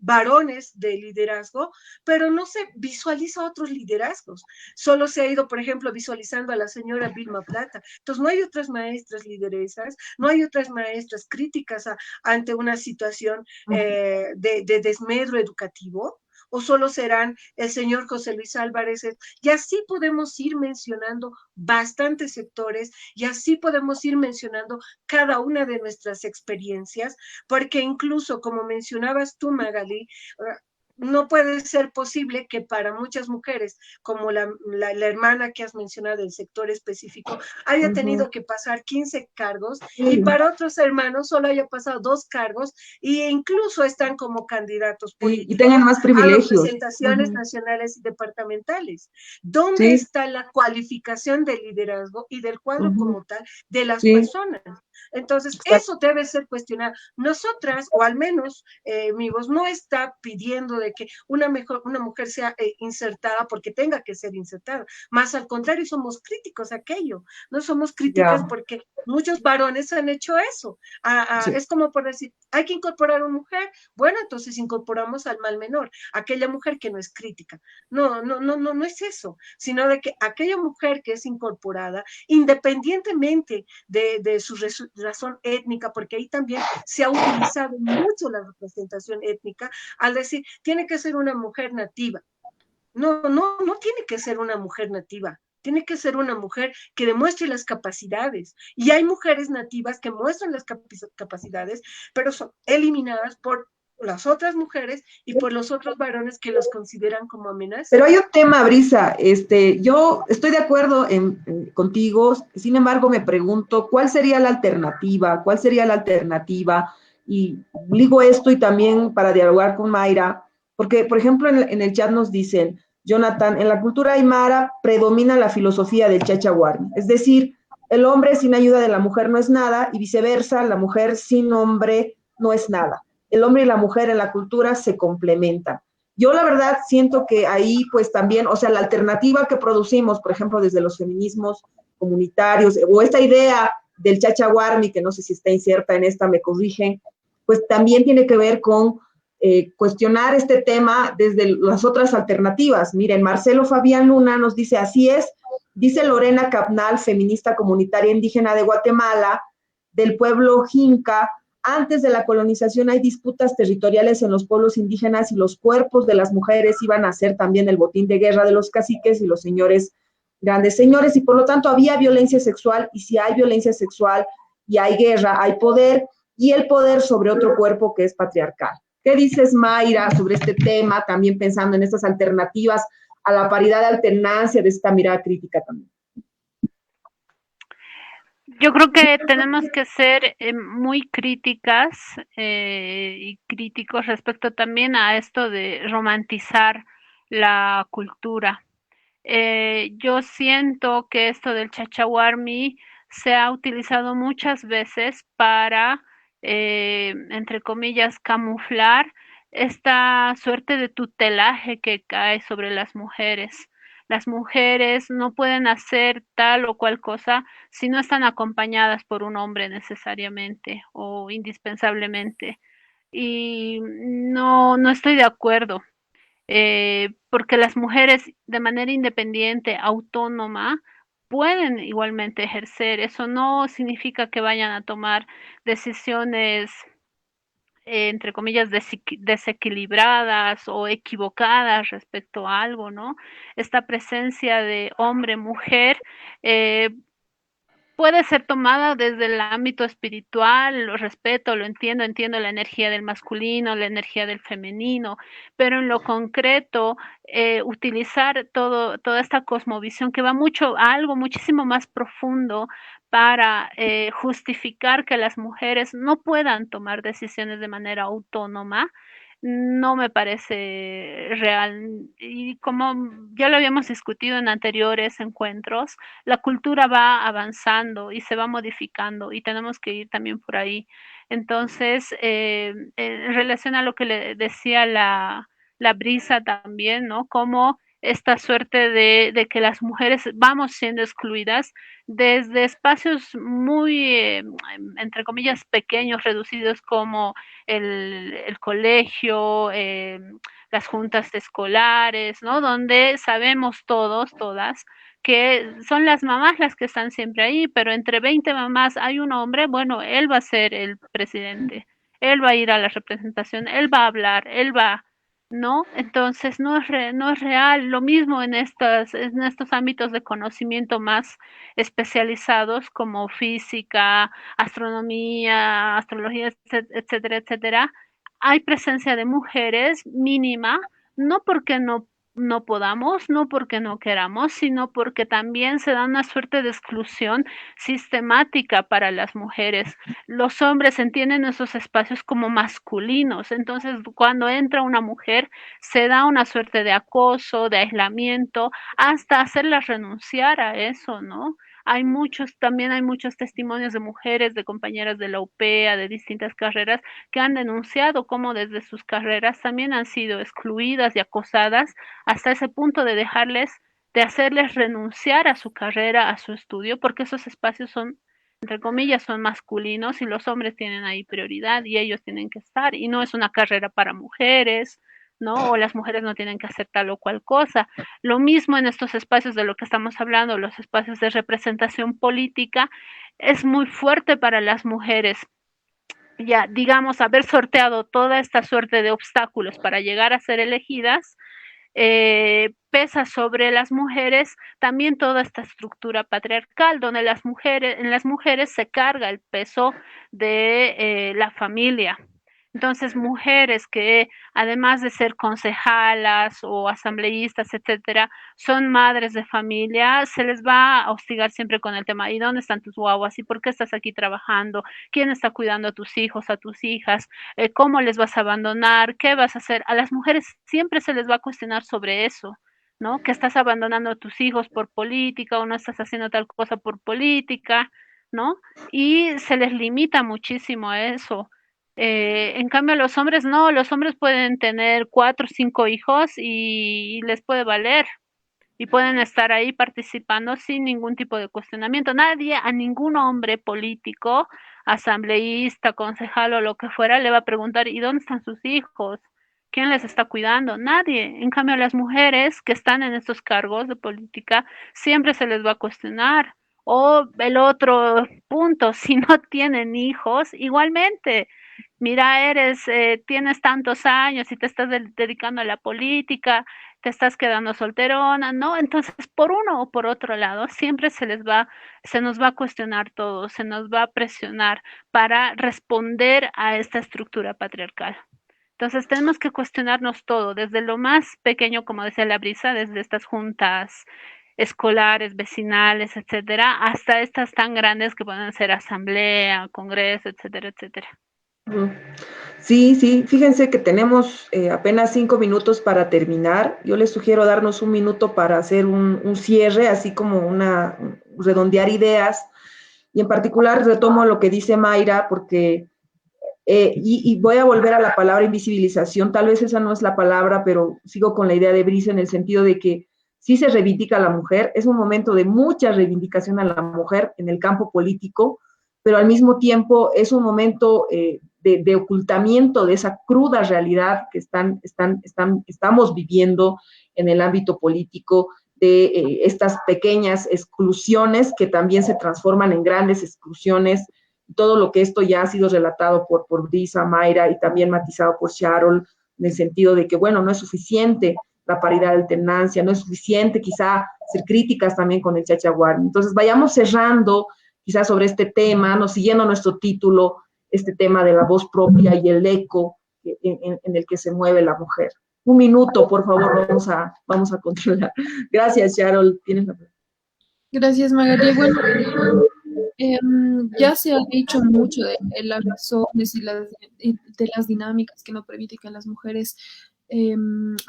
varones de liderazgo, pero no se visualiza otros liderazgos. Solo se ha ido, por ejemplo, visualizando a la señora Vilma Plata. Entonces, no hay otras maestras lideresas, no hay otras maestras críticas ante una situación de desmedro educativo, o solo serán el señor José Luis Álvarez, y así podemos ir mencionando bastantes sectores, y así podemos ir mencionando cada una de nuestras experiencias, porque incluso, como mencionabas tú, Magali, no puede ser posible que para muchas mujeres, como la hermana que has mencionado del sector específico, haya tenido que pasar 15 cargos, y para otros hermanos solo haya pasado 2 cargos, e incluso están como candidatos políticos y tengan más privilegios a representaciones nacionales y departamentales. ¿Dónde está la cualificación del liderazgo y del cuadro como tal de las personas? Entonces, eso debe ser cuestionado. Nosotras, o al menos mi voz, no está pidiendo de que una mujer sea insertada porque tenga que ser insertada. Más al contrario, somos críticos a aquello. No somos críticas porque muchos varones han hecho eso. Sí. Es como por decir, hay que incorporar a una mujer. Bueno, entonces incorporamos al mal menor, aquella mujer que no es crítica. No es eso, sino de que aquella mujer que es incorporada, independientemente de su razón étnica, porque ahí también se ha utilizado mucho la representación étnica, al decir, tiene que ser una mujer nativa. No tiene que ser una mujer nativa. Tiene que ser una mujer que demuestre las capacidades. Y hay mujeres nativas que muestran las capacidades, pero son eliminadas por las otras mujeres y por los otros varones que los consideran como amenazas. Pero hay un tema, Brisa, yo estoy de acuerdo contigo, sin embargo me pregunto, ¿cuál sería la alternativa? ¿Cuál sería la alternativa? Y digo esto y también para dialogar con Mayra, porque, por ejemplo, en el chat nos dicen, Jonathan, en la cultura aymara predomina la filosofía del chachahuarmi, es decir, el hombre sin ayuda de la mujer no es nada y viceversa, la mujer sin hombre no es nada. El hombre y la mujer en la cultura se complementan. Yo la verdad siento que ahí pues también, o sea, la alternativa que producimos, por ejemplo, desde los feminismos comunitarios, o esta idea del chachahuarmi, que no sé si está inserta en esta, me corrigen, pues también tiene que ver con cuestionar este tema desde las otras alternativas. Miren, Marcelo Fabián Luna nos dice, así es, dice Lorena Capnal, feminista comunitaria indígena de Guatemala, del pueblo Jinca, antes de la colonización hay disputas territoriales en los pueblos indígenas y los cuerpos de las mujeres iban a ser también el botín de guerra de los caciques y los señores, grandes señores, y por lo tanto había violencia sexual, y si hay violencia sexual y hay guerra, hay poder, y el poder sobre otro cuerpo que es patriarcal. ¿Qué dices, Mayra, sobre este tema, también pensando en estas alternativas a la paridad de alternancia de esta mirada crítica también? Yo creo que tenemos que ser muy críticas y críticos respecto también a esto de romantizar la cultura. Yo siento que esto del chachahuarmi se ha utilizado muchas veces para, entre comillas, camuflar esta suerte de tutelaje que cae sobre las mujeres. Las mujeres no pueden hacer tal o cual cosa si no están acompañadas por un hombre necesariamente o indispensablemente. Y no estoy de acuerdo. Porque las mujeres de manera independiente, autónoma, pueden igualmente ejercer. Eso no significa que vayan a tomar decisiones, entre comillas, desequilibradas o equivocadas respecto a algo, ¿no? Esta presencia de hombre-mujer puede ser tomada desde el ámbito espiritual, lo respeto, lo entiendo la energía del masculino, la energía del femenino, pero en lo concreto, utilizar toda esta cosmovisión que va mucho a algo muchísimo más profundo para justificar que las mujeres no puedan tomar decisiones de manera autónoma, no me parece real. Y como ya lo habíamos discutido en anteriores encuentros, la cultura va avanzando y se va modificando y tenemos que ir también por ahí. Entonces, en relación a lo que le decía la Brisa también, ¿no? Como esta suerte de que las mujeres vamos siendo excluidas desde espacios muy, entre comillas, pequeños, reducidos como el colegio, las juntas escolares, ¿no? Donde sabemos todos, todas, que son las mamás las que están siempre ahí, pero entre 20 mamás hay un hombre, bueno, él va a ser el presidente, él va a ir a la representación, él va a hablar, él va, ¿no? Entonces no es real. Lo mismo en estos ámbitos de conocimiento más especializados como física, astronomía, astrología, etcétera, etcétera. Hay presencia de mujeres mínima, no porque no podamos, no porque no queramos, sino porque también se da una suerte de exclusión sistemática para las mujeres. Los hombres entienden esos espacios como masculinos, entonces cuando entra una mujer se da una suerte de acoso, de aislamiento, hasta hacerla renunciar a eso, ¿no? También hay muchos testimonios de mujeres, de compañeras de la UPEA, de distintas carreras, que han denunciado cómo desde sus carreras también han sido excluidas y acosadas hasta ese punto de hacerles renunciar a su carrera, a su estudio, porque esos espacios son, entre comillas, son masculinos y los hombres tienen ahí prioridad y ellos tienen que estar, y no es una carrera para mujeres, ¿no? O las mujeres no tienen que hacer tal o cual cosa. Lo mismo en estos espacios de lo que estamos hablando, los espacios de representación política, es muy fuerte para las mujeres. Ya, digamos, haber sorteado toda esta suerte de obstáculos para llegar a ser elegidas, pesa sobre las mujeres también toda esta estructura patriarcal, donde en las mujeres se carga el peso de la familia. Entonces, mujeres que además de ser concejalas o asambleístas, etcétera, son madres de familia, se les va a hostigar siempre con el tema, ¿y dónde están tus guaguas? ¿Y por qué estás aquí trabajando? ¿Quién está cuidando a tus hijos, a tus hijas? ¿Cómo les vas a abandonar? ¿Qué vas a hacer? A las mujeres siempre se les va a cuestionar sobre eso, ¿no? Que estás abandonando a tus hijos por política o no estás haciendo tal cosa por política, ¿no? Y se les limita muchísimo a eso. En cambio, los hombres no, los hombres pueden tener 4 o 5 hijos y les puede valer y pueden estar ahí participando sin ningún tipo de cuestionamiento. Nadie, a ningún hombre político, asambleísta, concejal o lo que fuera, le va a preguntar, ¿y dónde están sus hijos? ¿Quién les está cuidando? Nadie. En cambio, a las mujeres que están en estos cargos de política siempre se les va a cuestionar. O el otro punto, si no tienen hijos, igualmente mira, tienes tantos años y te estás dedicando a la política, te estás quedando solterona, ¿no? Entonces, por uno o por otro lado, siempre se nos va a cuestionar todo, se nos va a presionar para responder a esta estructura patriarcal. Entonces, tenemos que cuestionarnos todo, desde lo más pequeño, como decía la Brisa, desde estas juntas escolares, vecinales, etcétera, hasta estas tan grandes que pueden ser asamblea, congreso, etcétera, etcétera. Sí, sí, fíjense que tenemos apenas 5 minutos para terminar. Yo les sugiero darnos un minuto para hacer un cierre, así como redondear ideas. Y en particular retomo lo que dice Mayra, porque, y voy a volver a la palabra invisibilización. Tal vez esa no es la palabra, pero sigo con la idea de Brisa en el sentido de que sí se reivindica a la mujer. Es un momento de mucha reivindicación a la mujer en el campo político, pero al mismo tiempo es un momento de ocultamiento de esa cruda realidad que estamos viviendo en el ámbito político, de estas pequeñas exclusiones que también se transforman en grandes exclusiones. Todo lo que esto ya ha sido relatado por Brisa, Mayra y también matizado por Sharon, en el sentido de que, bueno, no es suficiente la paridad de alternancia, no es suficiente quizá ser críticas también con el Chachaguar. Entonces vayamos cerrando quizás sobre este tema, no siguiendo nuestro título, este tema de la voz propia y el eco en el que se mueve la mujer. Un minuto, por favor, vamos a controlar. Gracias, Sharon. Tienes la palabra. Gracias, Magali. Bueno, ya se ha dicho mucho de las razones y de las dinámicas que no permiten que las mujeres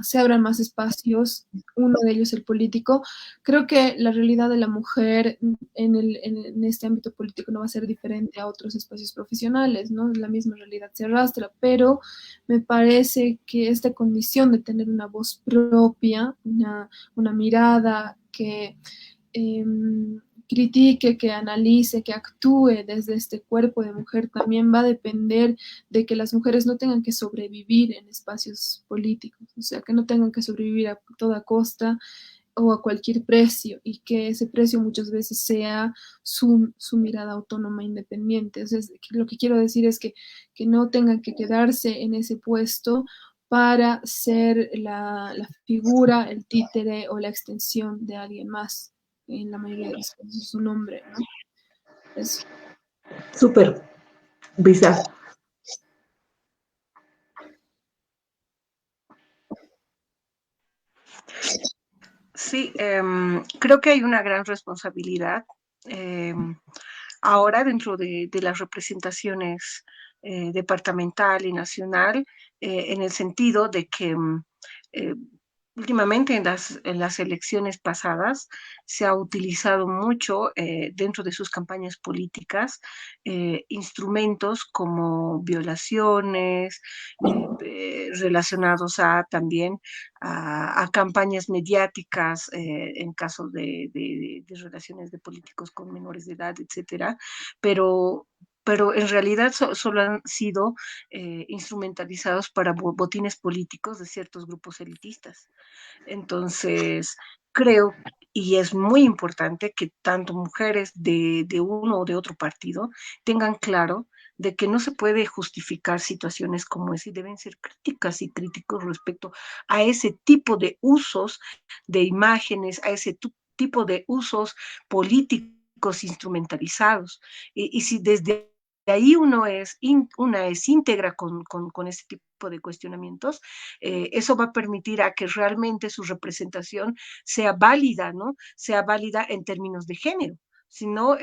se abran más espacios, uno de ellos el político. Creo que la realidad de la mujer en este ámbito político no va a ser diferente a otros espacios profesionales, ¿no? La misma realidad se arrastra, pero me parece que esta condición de tener una voz propia, una mirada que critique, que analice, que actúe desde este cuerpo de mujer, también va a depender de que las mujeres no tengan que sobrevivir en espacios políticos, o sea, que no tengan que sobrevivir a toda costa o a cualquier precio, y que ese precio muchas veces sea su mirada autónoma e independiente. Entonces, lo que quiero decir es que no tengan que quedarse en ese puesto para ser la figura, el títere o la extensión de alguien más. En la mayoría de los casos es un hombre, ¿no? Eso. Súper, Brisa. Sí, creo que hay una gran responsabilidad ahora dentro de las representaciones departamental y nacional, en el sentido de que Últimamente en las elecciones pasadas se ha utilizado mucho dentro de sus campañas políticas instrumentos como violaciones relacionados a también a campañas mediáticas en caso de relaciones de políticos con menores de edad, etcétera, pero pero en realidad solo han sido instrumentalizados para botines políticos de ciertos grupos elitistas. Entonces, creo, y es muy importante que tanto mujeres de uno o de otro partido tengan claro de que no se puede justificar situaciones como esa y deben ser críticas y críticos respecto a ese tipo de usos de imágenes, a ese tipo de usos políticos instrumentalizados. Y si desde ahí una es íntegra con ese tipo de cuestionamientos, eso va a permitir a que realmente su representación sea válida, ¿no? Sea válida en términos de género. Si no,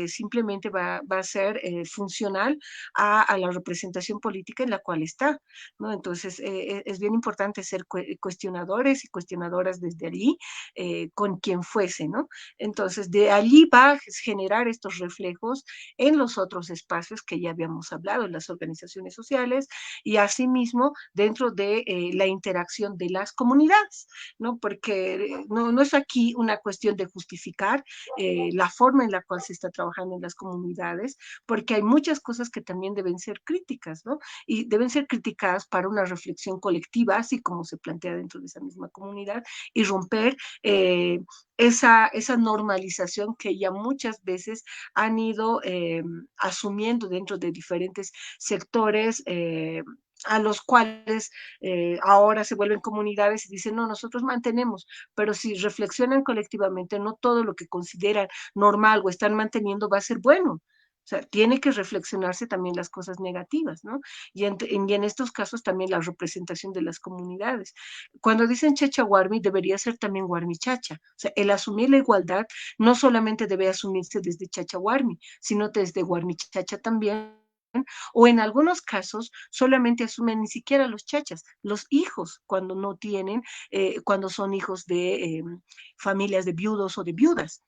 simplemente va a ser funcional a la representación política en la cual está, ¿no? Entonces, es bien importante ser cuestionadores y cuestionadoras desde allí, con quien fuese, ¿no? Entonces, de allí va a generar estos reflejos en los otros espacios que ya habíamos hablado, en las organizaciones sociales y asimismo dentro de la interacción de las comunidades, ¿no? Porque no es aquí una cuestión de justificar la forma en la cual se está trabajando en las comunidades, porque hay muchas cosas que también deben ser críticas, ¿no? Y deben ser criticadas para una reflexión colectiva, así como se plantea dentro de esa misma comunidad, y romper esa normalización que ya muchas veces han ido asumiendo dentro de diferentes sectores a los cuales ahora se vuelven comunidades y dicen, no, nosotros mantenemos, pero si reflexionan colectivamente, no todo lo que consideran normal o están manteniendo va a ser bueno. O sea, tiene que reflexionarse también las cosas negativas, ¿no? Y en estos casos también la representación de las comunidades. Cuando dicen chacha guarmi, debería ser también guarmi chacha. O sea, el asumir la igualdad no solamente debe asumirse desde chacha guarmi, sino desde guarmi chacha también, o en algunos casos solamente asumen ni siquiera los chachas, los hijos cuando no tienen, cuando son hijos de familias de viudos o de viudas,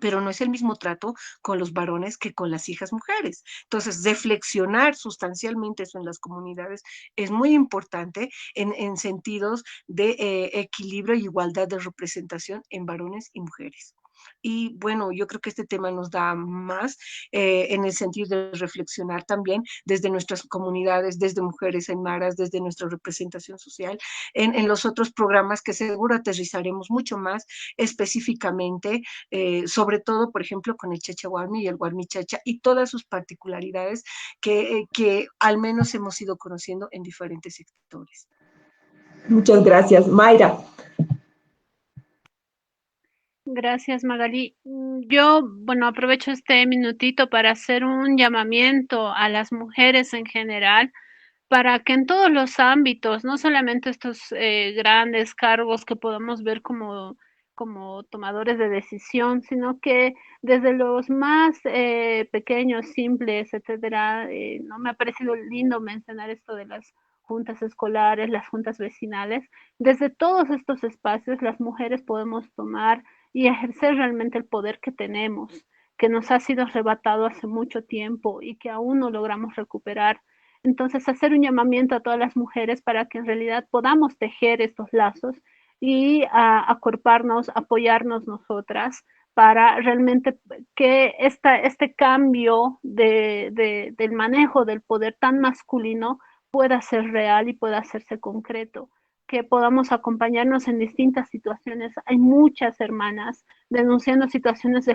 pero no es el mismo trato con los varones que con las hijas mujeres. Entonces, reflexionar sustancialmente eso en las comunidades es muy importante en sentidos de equilibrio y igualdad de representación en varones y mujeres. Y bueno, yo creo que este tema nos da más en el sentido de reflexionar también desde nuestras comunidades, desde mujeres aymaras, desde nuestra representación social, en los otros programas que seguro aterrizaremos mucho más específicamente, sobre todo, por ejemplo, con el Chacha Guarmi y el Guarmi Chacha y todas sus particularidades que al menos hemos ido conociendo en diferentes sectores. Muchas gracias. Mayra. Gracias, Magali. Yo, bueno, aprovecho este minutito para hacer un llamamiento a las mujeres en general para que en todos los ámbitos, no solamente estos grandes cargos que podamos ver como tomadores de decisión, sino que desde los más pequeños, simples, etcétera, no me ha parecido lindo mencionar esto de las juntas escolares, las juntas vecinales. Desde todos estos espacios, las mujeres podemos tomar y ejercer realmente el poder que tenemos, que nos ha sido arrebatado hace mucho tiempo y que aún no logramos recuperar. Entonces, hacer un llamamiento a todas las mujeres para que en realidad podamos tejer estos lazos y acorparnos, apoyarnos nosotras para realmente que este cambio del manejo del poder tan masculino pueda ser real y pueda hacerse concreto, que podamos acompañarnos en distintas situaciones. Hay muchas hermanas denunciando situaciones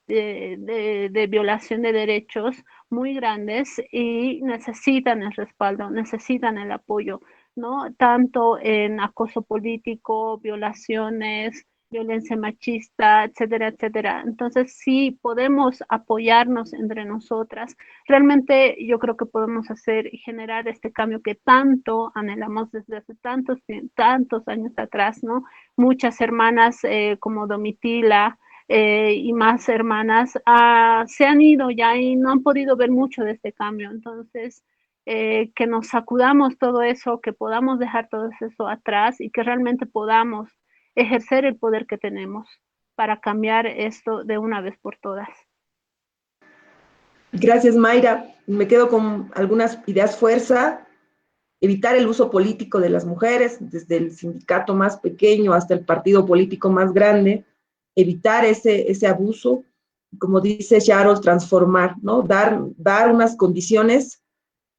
de violación de derechos muy grandes y necesitan el respaldo, necesitan el apoyo, ¿no? Tanto en acoso político, violaciones, violencia machista, etcétera, etcétera. Entonces, sí podemos apoyarnos entre nosotras. Realmente yo creo que podemos hacer y generar este cambio que tanto anhelamos desde hace tantos años atrás, ¿no? Muchas hermanas como Domitila, y más hermanas se han ido ya y no han podido ver mucho de este cambio. Entonces, que nos sacudamos todo eso, que podamos dejar todo eso atrás y que realmente podamos ejercer el poder que tenemos para cambiar esto de una vez por todas. Gracias, Mayra. Me quedo con algunas ideas fuerza. Evitar el uso político de las mujeres, desde el sindicato más pequeño hasta el partido político más grande, evitar ese abuso, como dice Sharon, transformar, ¿no? Dar unas condiciones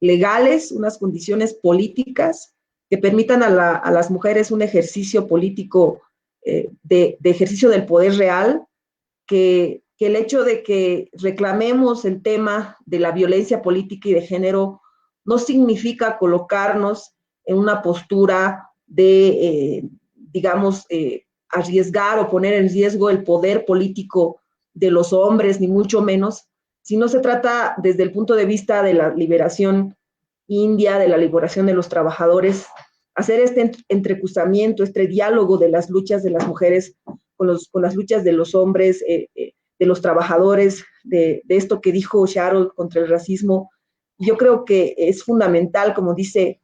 legales, unas condiciones políticas que permitan a las mujeres un ejercicio político de ejercicio del poder real, que el hecho de que reclamemos el tema de la violencia política y de género no significa colocarnos en una postura de, digamos, arriesgar o poner en riesgo el poder político de los hombres, ni mucho menos, sino se trata desde el punto de vista de la liberación india, de la liberación de los trabajadores, hacer este entrecruzamiento, este diálogo de las luchas de las mujeres con las luchas de los hombres, de los trabajadores, de esto que dijo Sharon contra el racismo. Yo creo que es fundamental, como dice,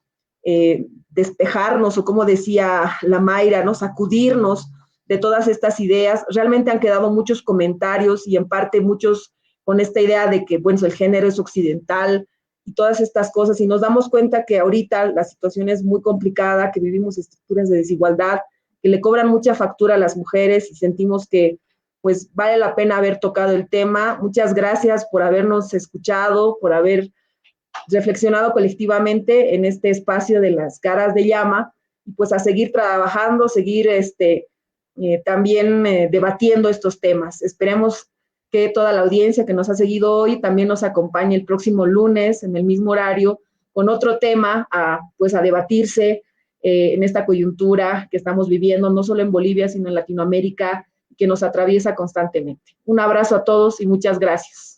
despejarnos, o como decía la Mayra, ¿no? Sacudirnos de todas estas ideas. Realmente han quedado muchos comentarios y en parte muchos con esta idea de que, bueno, el género es occidental y todas estas cosas, y nos damos cuenta que ahorita la situación es muy complicada, que vivimos estructuras de desigualdad, que le cobran mucha factura a las mujeres y sentimos que pues vale la pena haber tocado el tema. Muchas gracias por habernos escuchado, por haber reflexionado colectivamente en este espacio de las caras de llama, y pues a seguir trabajando, seguir también debatiendo estos temas. Esperemos que toda la audiencia que nos ha seguido hoy también nos acompañe el próximo lunes en el mismo horario con otro tema pues a debatirse en esta coyuntura que estamos viviendo, no solo en Bolivia, sino en Latinoamérica, que nos atraviesa constantemente. Un abrazo a todos y muchas gracias.